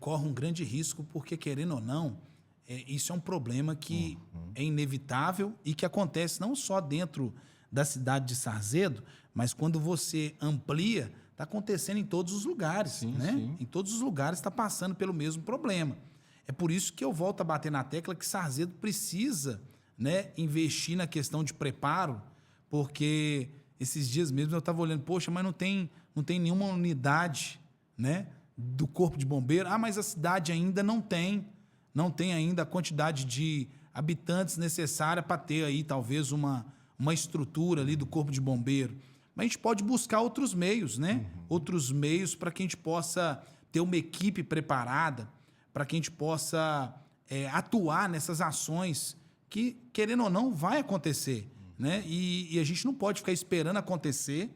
corre um grande risco porque, querendo ou não, isso é um problema que é inevitável e que acontece não só dentro da cidade de Sarzedo, mas quando você amplia, está acontecendo em todos os lugares. Sim, né? sim. Em todos os lugares está passando pelo mesmo problema. É por isso que eu volto a bater na tecla que Sarzedo precisa, né, investir na questão de preparo, porque esses dias mesmo eu estava olhando, poxa, mas não tem nenhuma unidade, né, do Corpo de Bombeiro. Ah, mas a cidade ainda não tem ainda a quantidade de habitantes necessária para ter aí talvez uma estrutura ali do Corpo de Bombeiro. Mas a gente pode buscar outros meios, né? Outros meios para que a gente possa ter uma equipe preparada, para que a gente possa atuar nessas ações que, querendo ou não, vai acontecer, né? E a gente não pode ficar esperando acontecer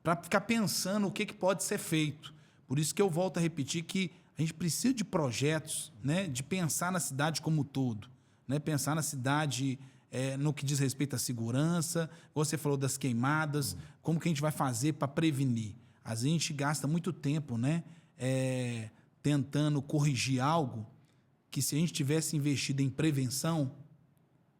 para ficar pensando o que pode ser feito. Por isso que eu volto a repetir que a gente precisa de projetos, né? De pensar na cidade como um todo, né? Pensar na cidade no que diz respeito à segurança. Você falou das queimadas, como que a gente vai fazer para prevenir. A gente gasta muito tempo, né? Tentando corrigir algo que, se a gente tivesse investido em prevenção,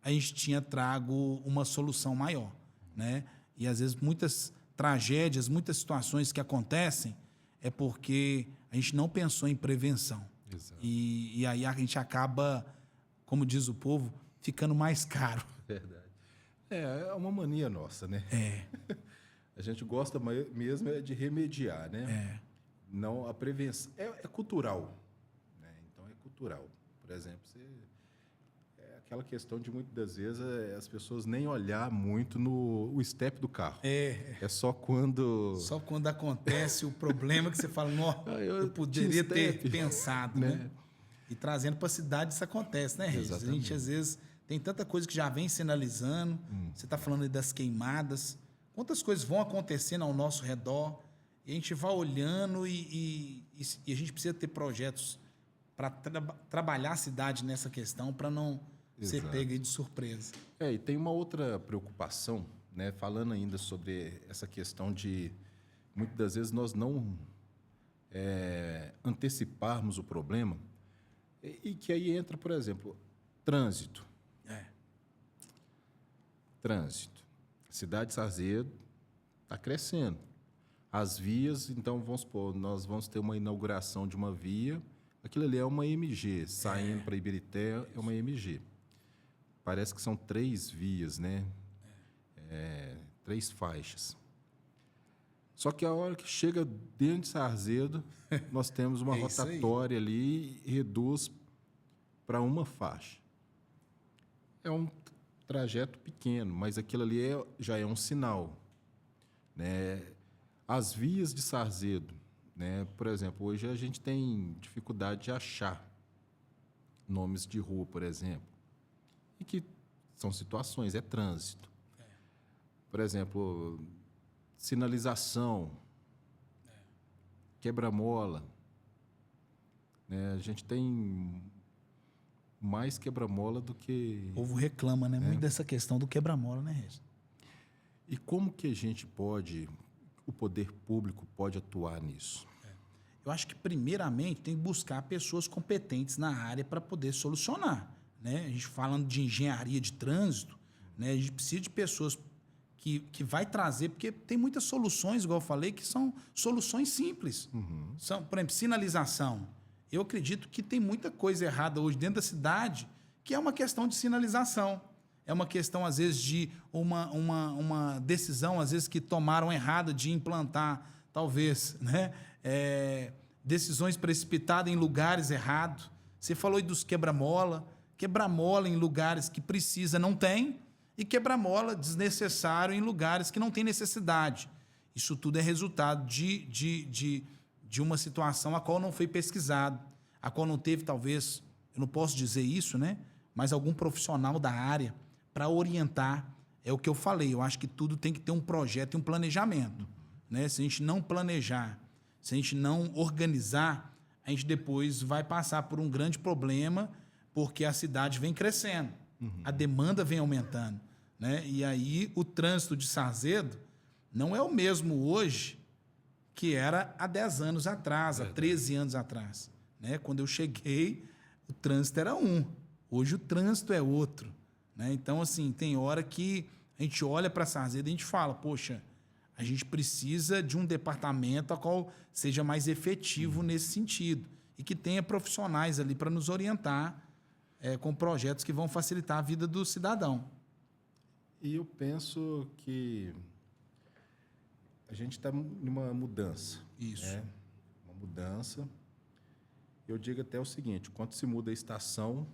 a gente tinha trago uma solução maior, né? E às vezes muitas tragédias, muitas situações que acontecem é porque a gente não pensou em prevenção. Exato. E aí a gente acaba, como diz o povo, ficando mais caro. Verdade. É uma mania nossa, né? A gente gosta mesmo de remediar, né? Não, a prevenção é cultural, né? Então é cultural. Por exemplo, aquela questão de muitas das vezes as pessoas nem olhar muito o step do carro. É só quando Acontece o problema que você fala, eu poderia ter pensado, né? E trazendo para a cidade isso acontece, né, Regis? A gente, às vezes, tem tanta coisa que já vem sinalizando. Você está falando aí das queimadas. Quantas coisas vão acontecendo ao nosso redor e a gente vai olhando e a gente precisa ter projetos para trabalhar a cidade nessa questão, para não ser pego aí de surpresa. E tem uma outra preocupação, né? Falando ainda sobre essa questão de, muitas das vezes, nós não anteciparmos o problema, e que aí entra, por exemplo, trânsito. Trânsito. A cidade de Sarzedo está crescendo. As vias, então, vamos supor, nós vamos ter uma inauguração de uma via, aquilo ali é uma MG, saindo para Ibirité é uma MG. Parece que são 3 vias, né? 3 faixas. Só que a hora que chega dentro de Sarzedo, nós temos uma rotatória ali e reduz para uma faixa. É um trajeto pequeno, mas aquilo ali já é um sinal, né? As vias de Sarzedo, né? Por exemplo, hoje a gente tem dificuldade de achar nomes de rua, por exemplo, e que são situações, é trânsito. Por exemplo, sinalização, quebra-mola, né? A gente tem mais quebra-mola do que... O povo reclama, né? Muito dessa questão do quebra-mola, né, Regis? E como que a gente pode, o poder público pode atuar nisso? Eu acho que, primeiramente, tem que buscar pessoas competentes na área para poder solucionar, né? A gente falando de engenharia de trânsito, né? A gente precisa de pessoas que vai trazer, porque tem muitas soluções, igual eu falei, que são soluções simples. São, por exemplo, sinalização. Eu acredito que tem muita coisa errada hoje dentro da cidade que é uma questão de sinalização. É uma questão, às vezes, de uma decisão, às vezes, que tomaram errada de implantar, talvez, né? Decisões precipitadas em lugares errados. Você falou aí dos quebra-mola. Quebra-mola em lugares que precisa, não tem. E quebra-mola desnecessário em lugares que não tem necessidade. Isso tudo é resultado de uma situação a qual não foi pesquisado, a qual não teve, talvez, eu não posso dizer isso, né? Mas algum profissional da área para orientar. É o que eu falei, eu acho que tudo tem que ter um projeto e um planejamento, né? Se a gente não planejar, se a gente não organizar, a gente depois vai passar por um grande problema, porque a cidade vem crescendo, a demanda vem aumentando, né? E aí o trânsito de Sarzedo não é o mesmo hoje que era há 10 anos atrás, há 13 anos atrás, né? Quando eu cheguei, o trânsito era um. Hoje o trânsito é outro, né? Então, assim, tem hora que a gente olha para Sarzedo e a gente fala, poxa, a gente precisa de um departamento a qual seja mais efetivo nesse sentido e que tenha profissionais ali para nos orientar com projetos que vão facilitar a vida do cidadão. E eu penso que a gente está numa mudança. Isso. Né? Uma mudança. Eu digo até o seguinte, quando se muda a estação,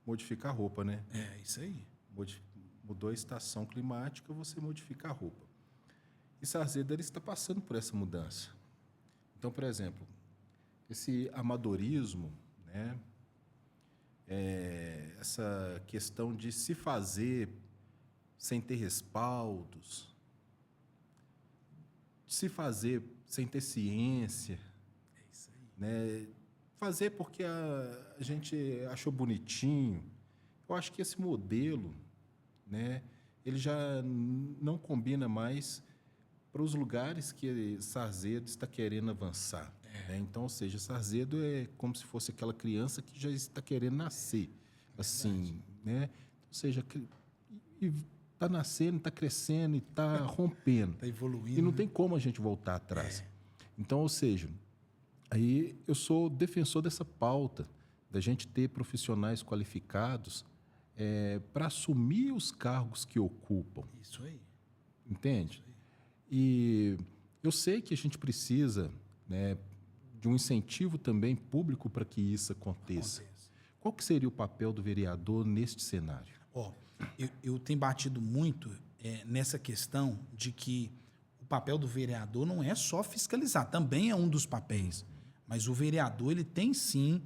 modifica a roupa, né? É, isso aí. Mudou a estação climática, você modifica a roupa. E Sarzedo está passando por essa mudança. Então, por exemplo, esse amadorismo, né? Essa questão de se fazer sem ter respaldos, de se fazer sem ter ciência, isso aí. né? Fazer porque a gente achou bonitinho. Eu acho que esse modelo, né, ele já não combina mais para os lugares que Sarzedo está querendo avançar. Né? Então, ou seja, Sarzedo é como se fosse aquela criança que já está querendo nascer. Assim, né? Ou seja, está nascendo, está crescendo e está rompendo. Está evoluindo. E não tem como a gente voltar atrás. Então, ou seja, aí eu sou defensor dessa pauta, da gente ter profissionais qualificados para assumir os cargos que ocupam. Isso aí. Entende? E eu sei que a gente precisa, né, de um incentivo também público para que isso aconteça. Qual que seria o papel do vereador neste cenário? Eu tenho batido muito nessa questão de que o papel do vereador não é só fiscalizar, também é um dos papéis. Mas o vereador ele tem, sim,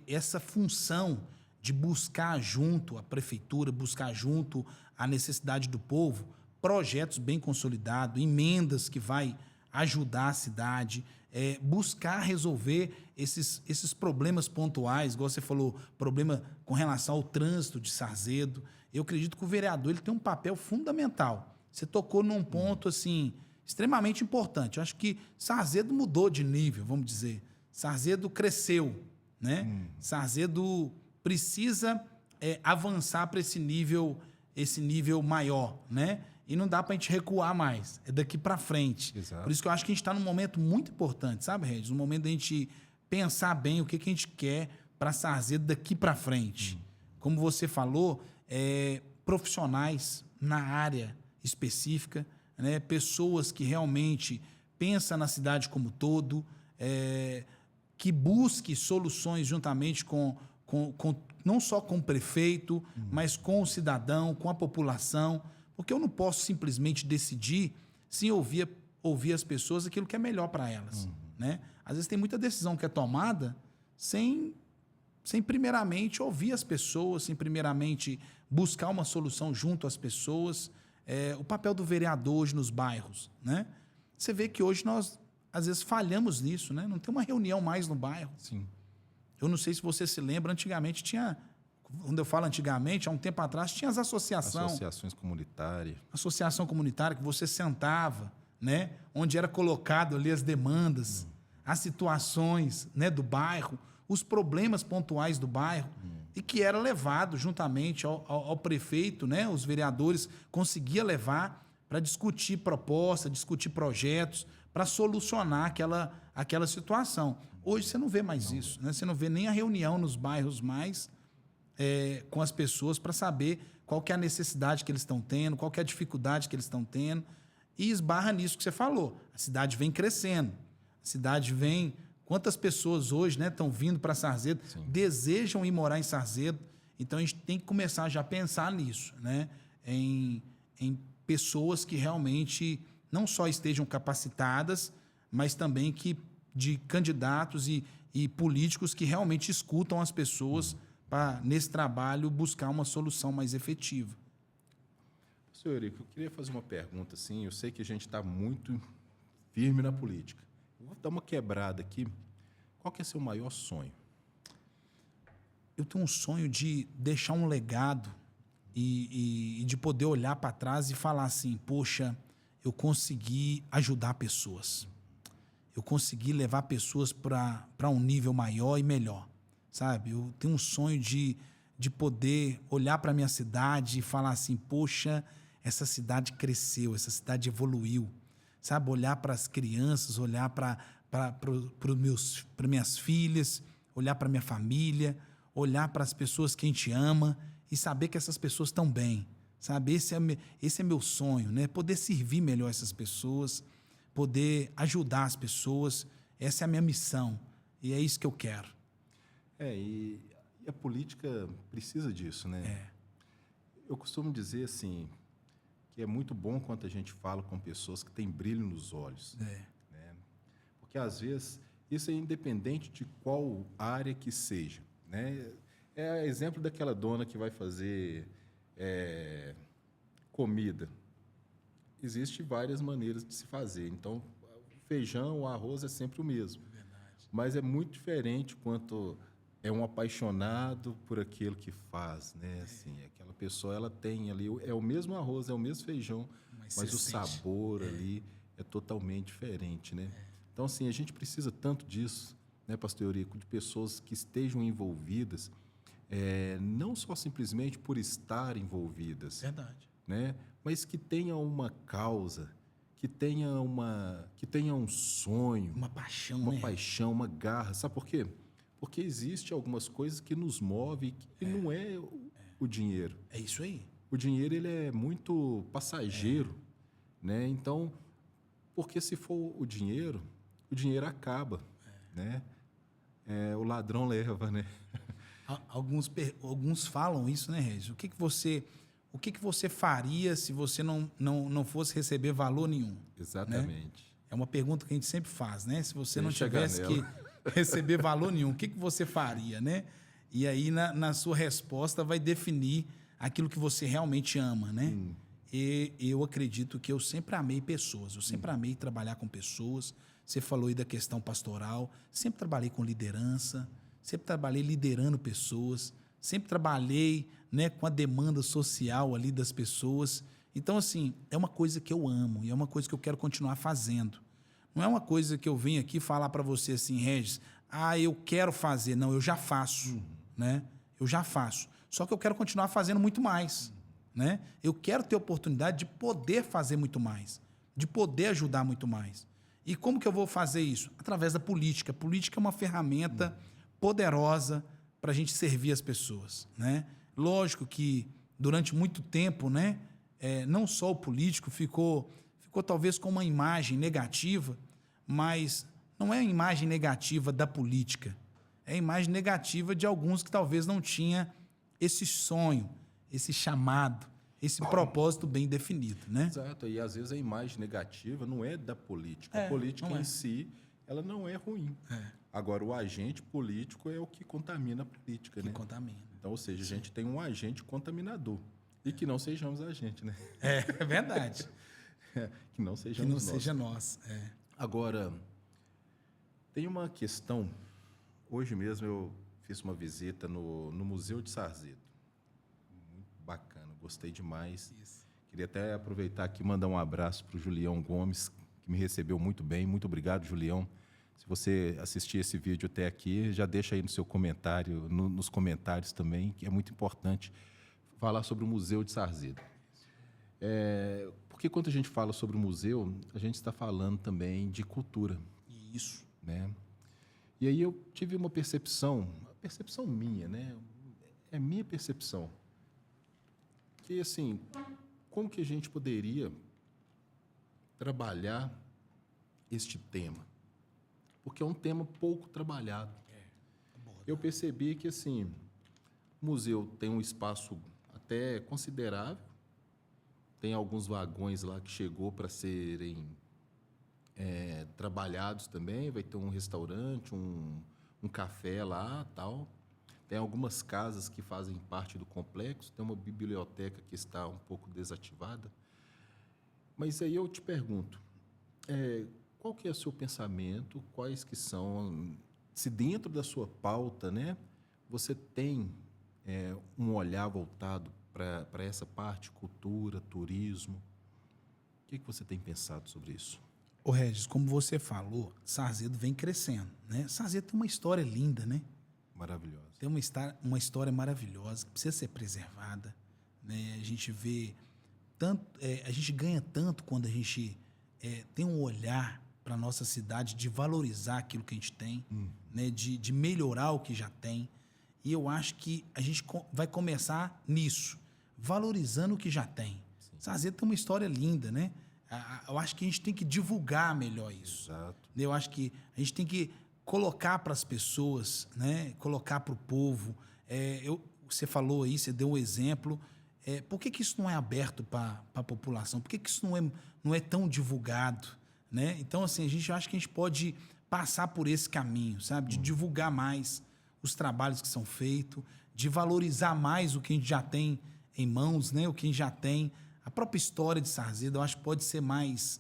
essa função de buscar junto à prefeitura, buscar junto à necessidade do povo, projetos bem consolidados, emendas que vai ajudar a cidade, buscar resolver esses problemas pontuais, igual você falou, problema com relação ao trânsito de Sarzedo. Eu acredito que o vereador ele tem um papel fundamental. Você tocou num ponto assim extremamente importante. Eu acho que Sarzedo mudou de nível, vamos dizer. Sarzedo cresceu, né? Sarzedo precisa avançar para esse nível maior, né? E não dá para a gente recuar mais. É daqui para frente. Exato. Por isso que eu acho que a gente está num momento muito importante, sabe, Regis? Um momento da gente pensar bem o que a gente quer para Sarzedo daqui para frente. Como você falou, profissionais na área específica, né? Pessoas que realmente pensam na cidade como todo, que busque soluções juntamente não só com o prefeito, mas com o cidadão, com a população. Porque eu não posso simplesmente decidir sim ouvir as pessoas aquilo que é melhor para elas, né? Às vezes tem muita decisão que é tomada sem primeiramente ouvir as pessoas, sem primeiramente buscar uma solução junto às pessoas. O papel do vereador hoje nos bairros, né? Você vê que hoje nós, às vezes, falhamos nisso, né? Não tem uma reunião mais no bairro. Sim. Eu não sei se você se lembra, antigamente tinha... Quando eu falo antigamente, há um tempo atrás, tinha as Associações comunitárias. Associação comunitária, que você sentava, né? Onde era colocado ali as demandas, as situações, né, do bairro, os problemas pontuais do bairro, e que era levado juntamente ao prefeito, né? Os vereadores conseguiam levar para discutir proposta, discutir projetos, para solucionar aquela situação. Hoje você não vê mais isso, né? Você não vê nem a reunião nos bairros mais com as pessoas para saber qual que é a necessidade que eles estão tendo, qual que é a dificuldade que eles estão tendo, e esbarra nisso que você falou. A cidade vem crescendo, a cidade vem... Quantas pessoas hoje, né, estão vindo para Sarzedo, desejam ir morar em Sarzedo, então a gente tem que começar já a pensar nisso, né? Em pessoas que realmente não só estejam capacitadas, mas também de candidatos e políticos que realmente escutam as pessoas para, nesse trabalho, buscar uma solução mais efetiva. Senhor Eurico, eu queria fazer uma pergunta, assim, eu sei que a gente está muito firme na política. Eu vou dar uma quebrada aqui. Qual que é seu maior sonho? Eu tenho um sonho de deixar um legado e de poder olhar para trás e falar assim, poxa, eu consegui ajudar pessoas. Eu consegui levar pessoas para um nível maior e melhor, sabe? Eu tenho um sonho de poder olhar para a minha cidade e falar assim, poxa, essa cidade cresceu, essa cidade evoluiu, sabe? Olhar para as crianças, olhar para minhas filhas, olhar para minha família, olhar para as pessoas que a gente ama e saber que essas pessoas estão bem, sabe? Esse é meu sonho, né? Poder servir melhor essas pessoas, poder ajudar as pessoas. Essa é a minha missão e é isso que eu quero. E a política precisa disso, né? Eu costumo dizer assim, que é muito bom quando a gente fala com pessoas que têm brilho nos olhos. Né? Porque, às vezes, isso é independente de qual área que seja. Né? É exemplo daquela dona que vai fazer comida. Existem várias maneiras de se fazer. Então, o feijão, o arroz é sempre o mesmo. Mas é muito diferente quanto é um apaixonado por aquilo que faz, né? Assim, aquela pessoa, ela tem ali, é o mesmo arroz, é o mesmo feijão, mas o sabor ali é totalmente diferente, né? Então, assim, a gente precisa tanto disso, né, pastor Eurico, de pessoas que estejam envolvidas, não só simplesmente por estar envolvidas, né? Mas que tenham uma causa, que tenha um sonho, uma paixão, uma garra. Sabe por quê? Porque existe algumas coisas que nos movem e não é o dinheiro. É isso aí. O dinheiro ele é muito passageiro, né? Então, porque se for o dinheiro acaba, né? O ladrão leva, né? Alguns falam isso, né, Regis? O que que você faria se você não fosse receber valor nenhum? Exatamente. Né? É uma pergunta que a gente sempre faz, né? Se você não tivesse que receber valor nenhum, o que você faria, né? E aí, na sua resposta, vai definir aquilo que você realmente ama, né? E eu acredito que eu sempre amei pessoas, eu sempre amei trabalhar com pessoas. Você falou aí da questão pastoral, sempre trabalhei com liderança, sempre trabalhei liderando pessoas, sempre trabalhei, né, com a demanda social ali das pessoas. Então, assim, é uma coisa que eu amo e é uma coisa que eu quero continuar fazendo. Não é uma coisa que eu venho aqui falar para você assim, Regis, eu quero fazer. Não, eu já faço, né? Eu já faço. Só que eu quero continuar fazendo muito mais, né? Eu quero ter oportunidade de poder fazer muito mais, de poder ajudar muito mais. E como que eu vou fazer isso? Através da política. A política é uma ferramenta poderosa para a gente servir as pessoas, né? Lógico que durante muito tempo, né, não só o político ficou talvez com uma imagem negativa, mas não é a imagem negativa da política, é a imagem negativa de alguns que talvez não tinha esse sonho, esse chamado, esse propósito bem definido, né? Exato, e às vezes a imagem negativa não é da política. A É, política não é. em si, ela não é ruim. Agora, o agente político é o que contamina a política, Que né? contamina. Então, ou seja, a gente tem um agente contaminador. E que não sejamos agente, né? É verdade. Que não Que sejamos não nós. seja nós. É. Agora, tem uma questão. Hoje mesmo eu fiz uma visita no Museu de Sarzedo. Muito bacana, gostei demais. Isso. Queria até aproveitar aqui e mandar um abraço para o Julião Gomes, que me recebeu muito bem. Muito obrigado, Julião. Se você assistir esse vídeo até aqui, já deixa aí no seu comentário, nos comentários também, que é muito importante falar sobre o Museu de Sarzedo. Porque quando a gente fala sobre o museu, a gente está falando também de cultura, Isso. né? E aí eu tive uma percepção minha, né? É minha percepção, que assim, como que a gente poderia trabalhar este tema? Porque é um tema pouco trabalhado. Eu percebi que assim, o museu tem um espaço até considerável, tem alguns vagões lá que chegou para serem trabalhados também, vai ter um restaurante, um café lá, tal. Tem algumas casas que fazem parte do complexo, tem uma biblioteca que está um pouco desativada. Mas aí eu te pergunto, qual que é o seu pensamento, quais que são, se dentro da sua pauta, né, você tem um olhar voltado para essa parte, cultura, turismo, o que você tem pensado sobre isso? Ô, Regis, como você falou, Sarzedo vem crescendo, né? Sarzedo tem uma história linda, né? Maravilhosa. Tem uma história maravilhosa que precisa ser preservada, né? A gente vê tanto, a gente ganha tanto quando a gente tem um olhar para a nossa cidade de valorizar aquilo que a gente tem, né? De melhorar o que já tem. E eu acho que a gente vai começar nisso, valorizando o que já tem. Sarzedo tem uma história linda, né? Eu acho que a gente tem que divulgar melhor isso. Exato. Eu acho que a gente tem que colocar para as pessoas, né? Colocar para o povo. Você falou aí, você deu um exemplo. Por que isso não é aberto para a população? Por que isso não é tão divulgado? Né? Então, assim, eu acho que a gente pode passar por esse caminho, sabe? De divulgar mais os trabalhos que são feitos, de valorizar mais o que a gente já tem em mãos, né? O que a gente já tem. A própria história de Sarzedo, eu acho que pode ser mais,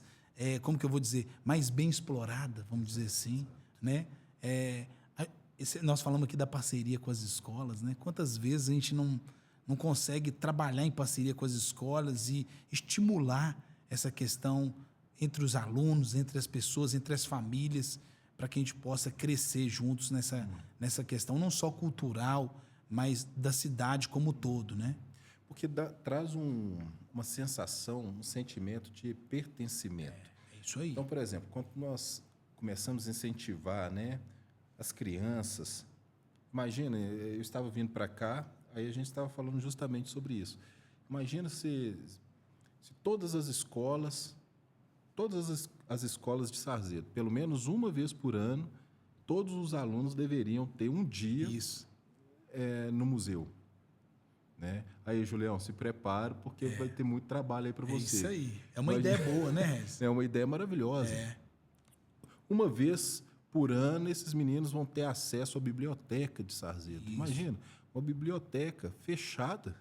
como que eu vou dizer, mais bem explorada, vamos dizer assim, né? Nós falamos aqui da parceria com as escolas, né? Quantas vezes a gente não consegue trabalhar em parceria com as escolas e estimular essa questão entre os alunos, entre as pessoas, entre as famílias, para que a gente possa crescer juntos nessa questão, não só cultural, mas da cidade como um todo, né? Porque traz uma sensação, um sentimento de pertencimento. É isso aí. Então, por exemplo, quando nós começamos a incentivar, né, as crianças, imagina, eu estava vindo para cá, aí a gente estava falando justamente sobre isso. Imagina se todas as escolas de Sarzedo, pelo menos uma vez por ano, todos os alunos deveriam ter um dia no museu. Né? Aí, Julião, se prepara, porque vai ter muito trabalho aí para você. É isso aí. É uma ideia boa, né, Regis? É uma ideia maravilhosa. Uma vez por ano, esses meninos vão ter acesso à biblioteca de Sarzedo. Isso. Imagina, uma biblioteca fechada.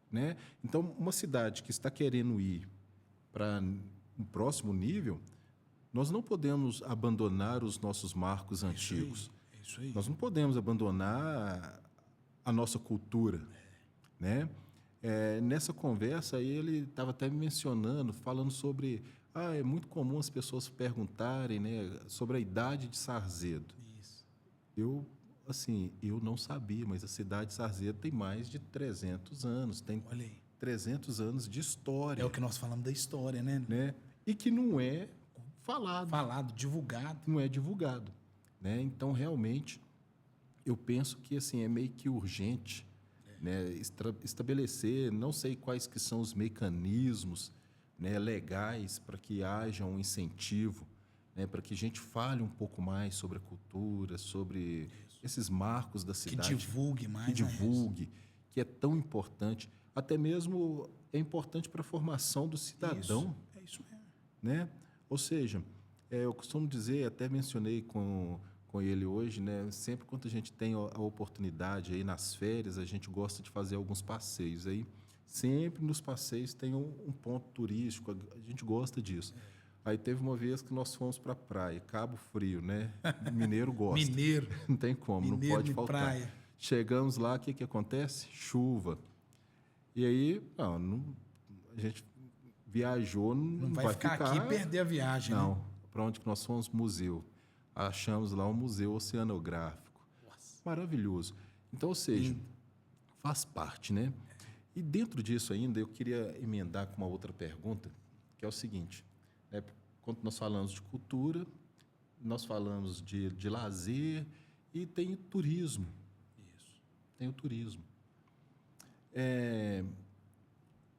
Né? Então, uma cidade que está querendo ir para um próximo nível, nós não podemos abandonar os nossos marcos antigos. É isso aí. Nós não podemos abandonar a nossa cultura, né? Nessa conversa aí ele estava até me mencionando, falando sobre, é muito comum as pessoas perguntarem, né, sobre a idade de Sarzedo. Isso. Eu não sabia, mas a cidade de Sarzedo tem mais de 300 anos, tem 300 anos de história. É o que nós falamos da história, né? E que não é falado. Divulgado. Não é divulgado, né? Então, realmente, eu penso que assim é meio que urgente, né, estabelecer, não sei quais que são os mecanismos, né, legais para que haja um incentivo, né, para que a gente fale um pouco mais sobre a cultura, sobre esses marcos da cidade. Que divulgue mais. Que divulgue, que é tão importante. até mesmo é importante para a formação do cidadão. É isso mesmo. Né? Ou seja, eu costumo dizer, até mencionei com ele hoje, né? Sempre quando a gente tem a oportunidade aí nas férias, a gente gosta de fazer alguns passeios aí. Sempre nos passeios tem um ponto turístico, a gente gosta disso. Aí teve uma vez que nós fomos para a praia, Cabo Frio, né? Mineiro gosta. Mineiro. Não tem como, Mineiro, não pode faltar. praia. Chegamos lá, o que acontece? Chuva. E aí, a gente viajou, Não vai ficar aqui e perder a viagem, não. né? Para onde que nós fomos? Museu. Achamos lá um museu oceanográfico. Nossa. Maravilhoso. Então, ou seja, faz parte, né? E dentro disso ainda, eu queria emendar com uma outra pergunta, que é o seguinte, né? Quando nós falamos de cultura, nós falamos de lazer e tem o turismo. Isso. Tem o turismo.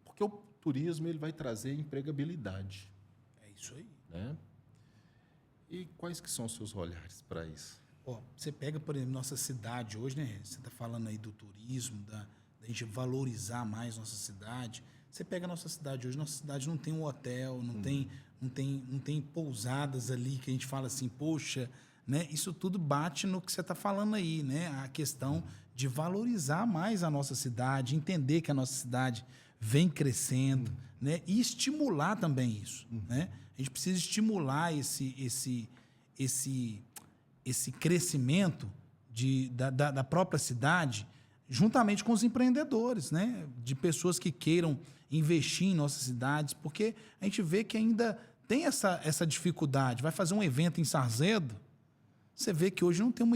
Porque o turismo ele vai trazer empregabilidade. É isso aí. Né? E quais que são os seus olhares para isso? Ó, você pega, por exemplo, nossa cidade hoje, né? Você está falando aí do turismo, da gente valorizar mais nossa cidade. Você pega a nossa cidade hoje, nossa cidade não tem um hotel, não tem pousadas ali que a gente fala assim, poxa, né? Isso tudo bate no que você está falando aí, né? A questão de valorizar mais a nossa cidade, entender que a nossa cidade vem crescendo, né? E estimular também isso, né? A gente precisa estimular esse crescimento da própria cidade, juntamente com os empreendedores, né? De pessoas que queiram investir em nossas cidades, porque a gente vê que ainda tem essa dificuldade. Vai fazer um evento em Sarzedo, você vê que hoje não tem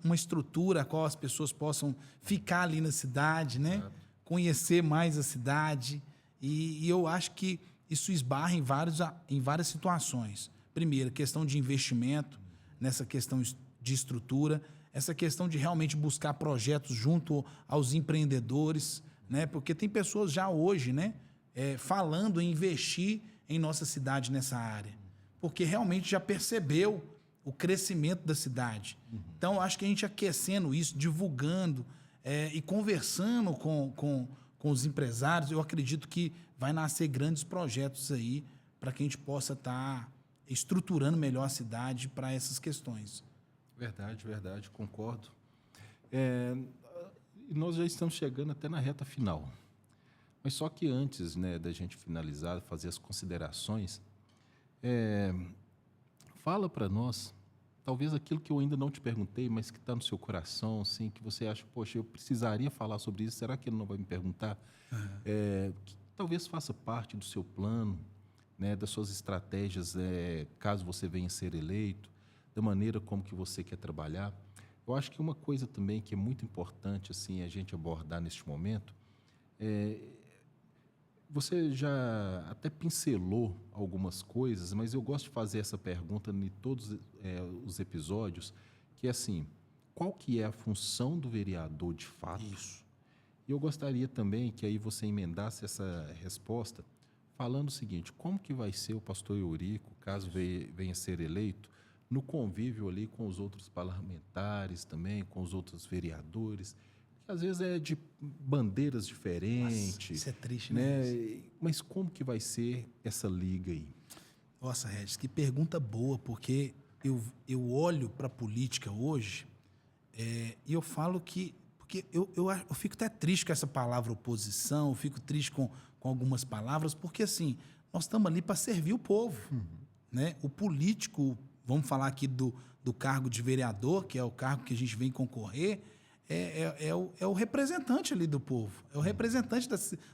uma estrutura a qual as pessoas possam ficar ali na cidade, né? Conhecer mais a cidade. E eu acho que isso esbarra em várias situações. Primeiro, questão de investimento, nessa questão de estrutura, essa questão de realmente buscar projetos junto aos empreendedores, né? Porque tem pessoas já hoje, né, falando em investir em nossa cidade nessa área, porque realmente já percebeu o crescimento da cidade. Então, acho que a gente aquecendo isso, divulgando e conversando com os empresários, eu acredito que vai nascer grandes projetos aí para que a gente possa estar estruturando melhor a cidade para essas questões. Verdade, concordo. E nós já estamos chegando até na reta final. Mas só que antes, né, da gente finalizar, fazer as considerações, fala para nós, talvez aquilo que eu ainda não te perguntei, mas que está no seu coração, assim, que você acha, poxa, eu precisaria falar sobre isso, será que ele não vai me perguntar? Que talvez faça parte do seu plano, né, das suas estratégias, caso você venha ser eleito, da maneira como que você quer trabalhar. Eu acho que uma coisa também que é muito importante assim, a gente abordar neste momento, você já até pincelou algumas coisas, mas eu gosto de fazer essa pergunta em todos os episódios, que é assim, qual que é a função do vereador de fato? Isso. E eu gostaria também que aí você emendasse essa resposta falando o seguinte, como que vai ser o pastor Eurico, caso venha ser eleito, no convívio ali com os outros parlamentares também, com os outros vereadores, que às vezes é de bandeiras diferentes. Nossa, isso é triste, né? Mas como que vai ser essa liga aí? Nossa, Regis, que pergunta boa, porque eu olho para a política hoje e eu falo que... Porque eu fico até triste com essa palavra oposição, eu fico triste com algumas palavras, porque assim, nós estamos ali para servir o povo. Né? O político, vamos falar aqui do cargo de vereador, que é o cargo que a gente vem concorrer, é o representante ali do povo, é o representante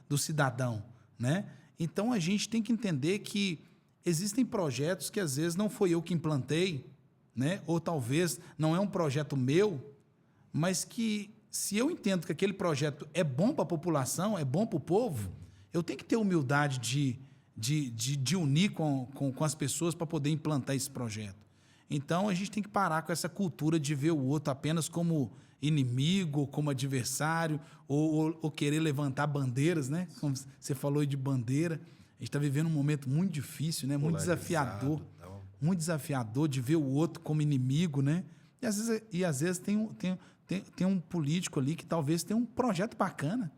do cidadão. Né? Então, a gente tem que entender que existem projetos que, às vezes, não foi eu que implantei, né? Ou talvez não é um projeto meu, mas que, se eu entendo que aquele projeto é bom para a população, é bom para o povo, eu tenho que ter humildade de unir com as pessoas para poder implantar esse projeto. Então, a gente tem que parar com essa cultura de ver o outro apenas como inimigo, como adversário, ou querer levantar bandeiras, né? Como você falou de bandeira. A gente está vivendo um momento muito difícil, né? Muito desafiador. Muito desafiador de ver o outro como inimigo, né? E às vezes tem um político ali que talvez tenha um projeto bacana,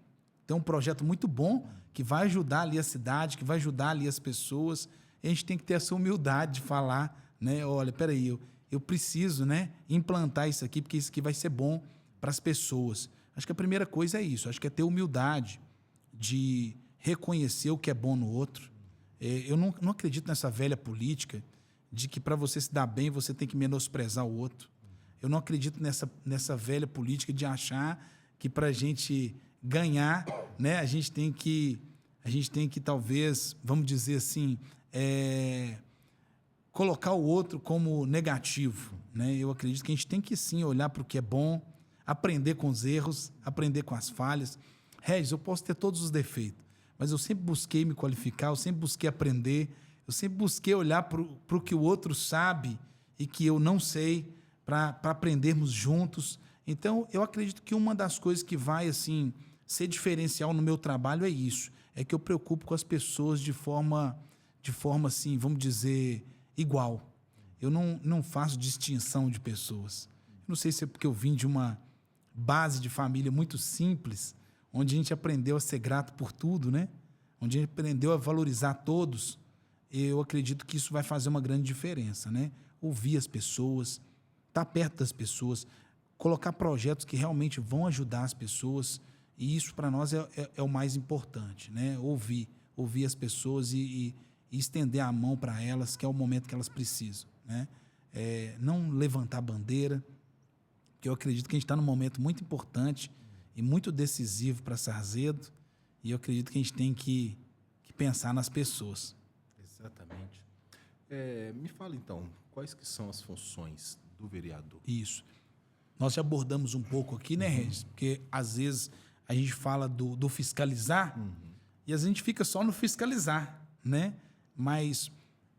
tem um projeto muito bom que vai ajudar ali a cidade, que vai ajudar ali as pessoas. E a gente tem que ter essa humildade de falar, né? Olha, peraí, eu preciso, né, implantar isso aqui, porque isso aqui vai ser bom para as pessoas. Acho que a primeira coisa é isso. Acho que é ter humildade de reconhecer o que é bom no outro. Eu não acredito nessa velha política de que para você se dar bem, você tem que menosprezar o outro. Eu não acredito nessa velha política de achar que para a gente ganhar, né, a gente tem que talvez, vamos dizer assim, colocar o outro como negativo, né? Eu acredito que a gente tem que sim olhar para o que é bom, aprender com os erros, aprender com as falhas. Regis, eu posso ter todos os defeitos, mas eu sempre busquei me qualificar, eu sempre busquei aprender, eu sempre busquei olhar para o que o outro sabe e que eu não sei, para aprendermos juntos. Então, eu acredito que uma das coisas que vai assim ser diferencial no meu trabalho é isso, é que eu preocupo com as pessoas de forma assim, vamos dizer, igual. Eu não faço distinção de pessoas. Não sei se é porque eu vim de uma base de família muito simples, onde a gente aprendeu a ser grato por tudo, né? Onde a gente aprendeu a valorizar todos. Eu acredito que isso vai fazer uma grande diferença, né? Ouvir as pessoas, estar perto das pessoas, colocar projetos que realmente vão ajudar as pessoas, e isso para nós é o mais importante, né? Ouvir as pessoas e estender a mão para elas, que é o momento que elas precisam, né? Não levantar bandeira, porque eu acredito que a gente está num momento muito importante e muito decisivo para Sarzedo, e eu acredito que a gente tem que pensar nas pessoas. Exatamente. Me fala, então, quais que são as funções do vereador? Isso. Nós já abordamos um pouco aqui, né, Regis? Porque, às vezes, a gente fala do fiscalizar e a gente fica só no fiscalizar, né? Mas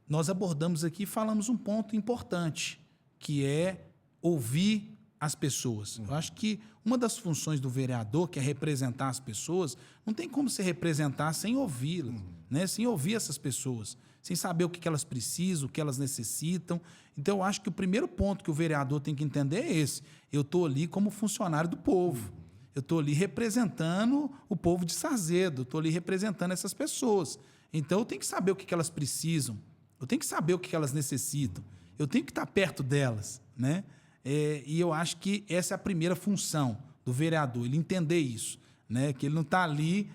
nós abordamos aqui e falamos um ponto importante, que é ouvir as pessoas. Eu acho que uma das funções do vereador, que é representar as pessoas, não tem como se representar sem ouvi-las, né? Sem ouvir essas pessoas, sem saber o que elas precisam, o que elas necessitam. Então, eu acho que o primeiro ponto que o vereador tem que entender é esse. Eu estou ali como funcionário do povo. Eu estou ali representando o povo de Sarzedo, eu estou ali representando essas pessoas. Então, eu tenho que saber o que elas precisam, eu tenho que saber o que elas necessitam, eu tenho que estar perto delas, né? E eu acho que essa é a primeira função do vereador, ele entender isso, né? Que ele não está ali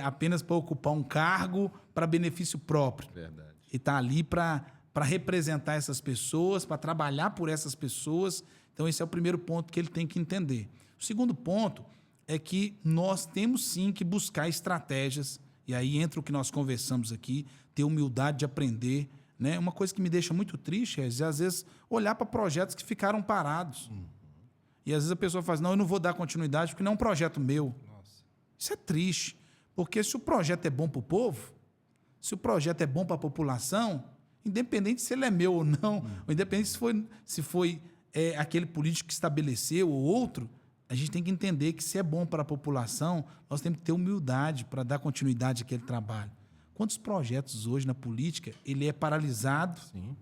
apenas para ocupar um cargo para benefício próprio. Verdade. Ele está ali para representar essas pessoas, para trabalhar por essas pessoas. Então, esse é o primeiro ponto que ele tem que entender. O segundo ponto é que nós temos sim que buscar estratégias, e aí entra o que nós conversamos aqui, ter humildade de aprender, né? Uma coisa que me deixa muito triste é, às vezes, olhar para projetos que ficaram parados. E, às vezes, a pessoa fala, não, eu não vou dar continuidade porque não é um projeto meu. Nossa. Isso é triste, porque se o projeto é bom para o povo, se o projeto é bom para a população, independente se ele é meu ou não, ou independente se foi aquele político que estabeleceu ou outro, a gente tem que entender que se é bom para a população, nós temos que ter humildade para dar continuidade àquele trabalho. Quantos projetos hoje na política ele é paralisado Sim.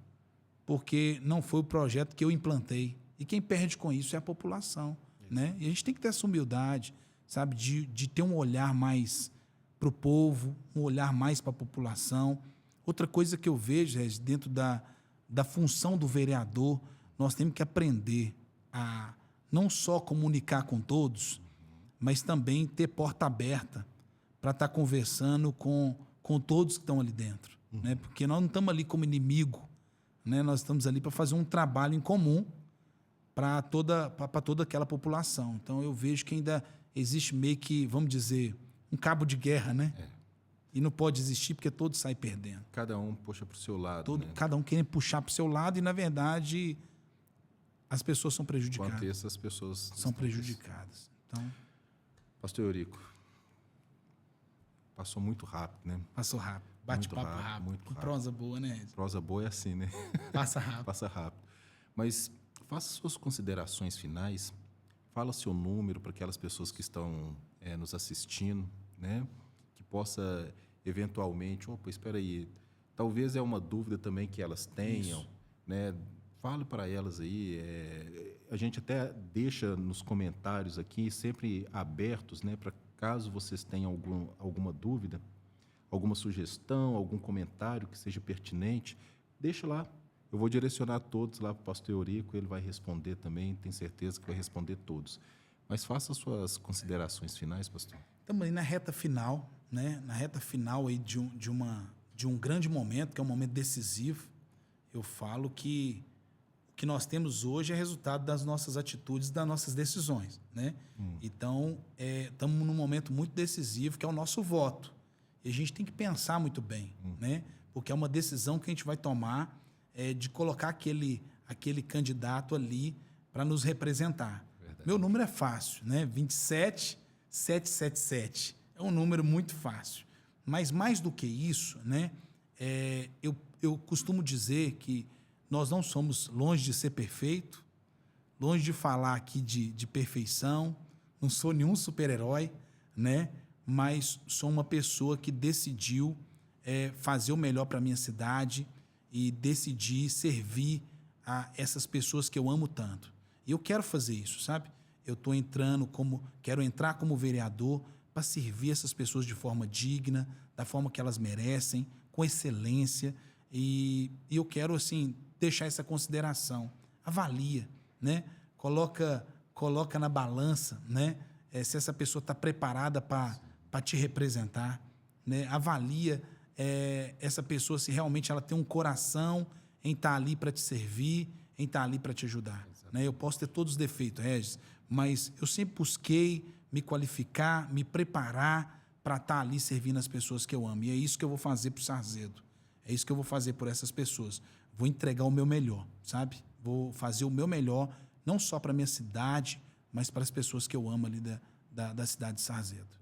porque não foi o projeto que eu implantei? E quem perde com isso é a população, né? E a gente tem que ter essa humildade, sabe, de ter um olhar mais para o povo, um olhar mais para a população. Outra coisa que eu vejo, Regis, dentro da função do vereador, nós temos que aprender a não só comunicar com todos, mas também ter porta aberta para estar conversando com todos que estão ali dentro, né? Porque nós não estamos ali como inimigo, né? Nós estamos ali para fazer um trabalho em comum para toda aquela população. Então, eu vejo que ainda existe meio que, vamos dizer, um cabo de guerra, né? E não pode existir porque todos saem perdendo. Cada um puxa para o seu lado, né? Cada um querendo puxar para o seu lado e, na verdade, as pessoas são prejudicadas. Enquanto essas pessoas São prejudicadas. Então, Pastor Eurico, passou muito rápido, né? passou rápido. Bate-papo Muito rápido. muito Com rápido. prosa boa, né? Prosa boa é assim, né? Passa rápido. Passa rápido. Mas faça suas considerações finais. Fala seu número para aquelas pessoas que estão nos assistindo, né? Que possa, eventualmente... Opa, espera aí. Talvez é uma dúvida também que elas tenham, né? Fale para elas aí. A gente até deixa nos comentários aqui, sempre abertos, né? Para Caso vocês tenham alguma dúvida, alguma sugestão, algum comentário que seja pertinente, deixa lá. Eu vou direcionar todos lá para o pastor Eurico, ele vai responder também, tenho certeza que vai responder todos. Mas faça as suas considerações finais, pastor. Estamos aí na reta final, né? Na reta final aí de um grande momento, que é um momento decisivo. Eu falo que o que nós temos hoje é resultado das nossas atitudes, das nossas decisões, né? Então, estamos num momento muito decisivo, que é o nosso voto. E a gente tem que pensar muito bem, né? Porque é uma decisão que a gente vai tomar de colocar aquele candidato ali para nos representar. Verdade. Meu número é fácil, né? 27777. É um número muito fácil. Mas mais do que isso, né? Eu costumo dizer que nós não somos longe de ser perfeito, longe de falar aqui de perfeição, não sou nenhum super-herói, né? Mas sou uma pessoa que decidiu fazer o melhor para a minha cidade e decidir servir a essas pessoas que eu amo tanto. E eu quero fazer isso, sabe? Quero entrar como vereador para servir essas pessoas de forma digna, da forma que elas merecem, com excelência. E eu quero, assim, deixar essa consideração. Avalia, né? Coloca na balança, né? Se essa pessoa está preparada para te representar, né? Avalia essa pessoa se realmente ela tem um coração em estar ali para te servir, em estar ali para te ajudar. Né? Eu posso ter todos os defeitos, Regis, mas eu sempre busquei me qualificar, me preparar para estar ali servindo as pessoas que eu amo. E é isso que eu vou fazer para o Sarzedo. É isso que eu vou fazer por essas pessoas. Vou entregar o meu melhor, sabe? Vou fazer o meu melhor, não só para a minha cidade, mas para as pessoas que eu amo ali da cidade de Sarzedo.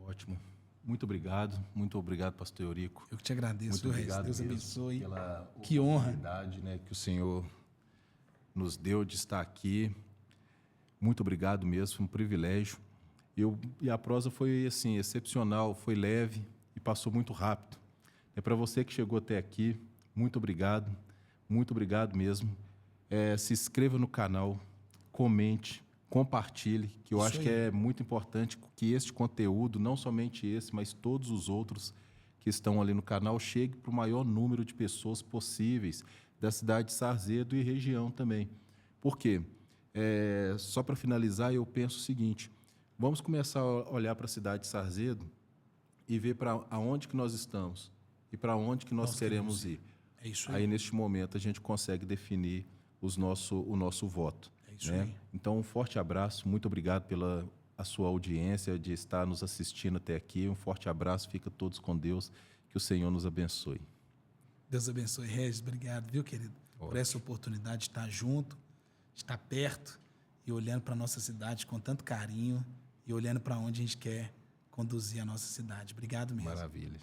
Ótimo. Muito obrigado, pastor Eurico. Eu que te agradeço, muito obrigado. Deus abençoe. Pela que honra, oportunidade, né, que o Senhor nos deu de estar aqui. Muito obrigado mesmo, foi um privilégio. E a prosa foi assim excepcional, foi leve e passou muito rápido. Para você que chegou até aqui, muito obrigado mesmo. Se inscreva no canal, comente, compartilhe, que eu acho que é muito importante que este conteúdo, não somente esse, mas todos os outros que estão ali no canal, chegue para o maior número de pessoas possíveis da cidade de Sarzedo e região também. Por quê? Só para finalizar, eu penso o seguinte, vamos começar a olhar para a cidade de Sarzedo e ver para onde que nós estamos e para onde que nós queremos ir. É isso aí. Aí, neste momento, a gente consegue definir o nosso voto. É isso né? aí. Então, um forte abraço, muito obrigado pela a sua audiência, de estar nos assistindo até aqui. Um forte abraço, fica todos com Deus, que o Senhor nos abençoe. Deus abençoe, Regis. Obrigado, viu, querido? Por essa oportunidade de estar junto, de estar perto e olhando para a nossa cidade com tanto carinho e olhando para onde a gente quer conduzir a nossa cidade. Obrigado mesmo. Maravilha.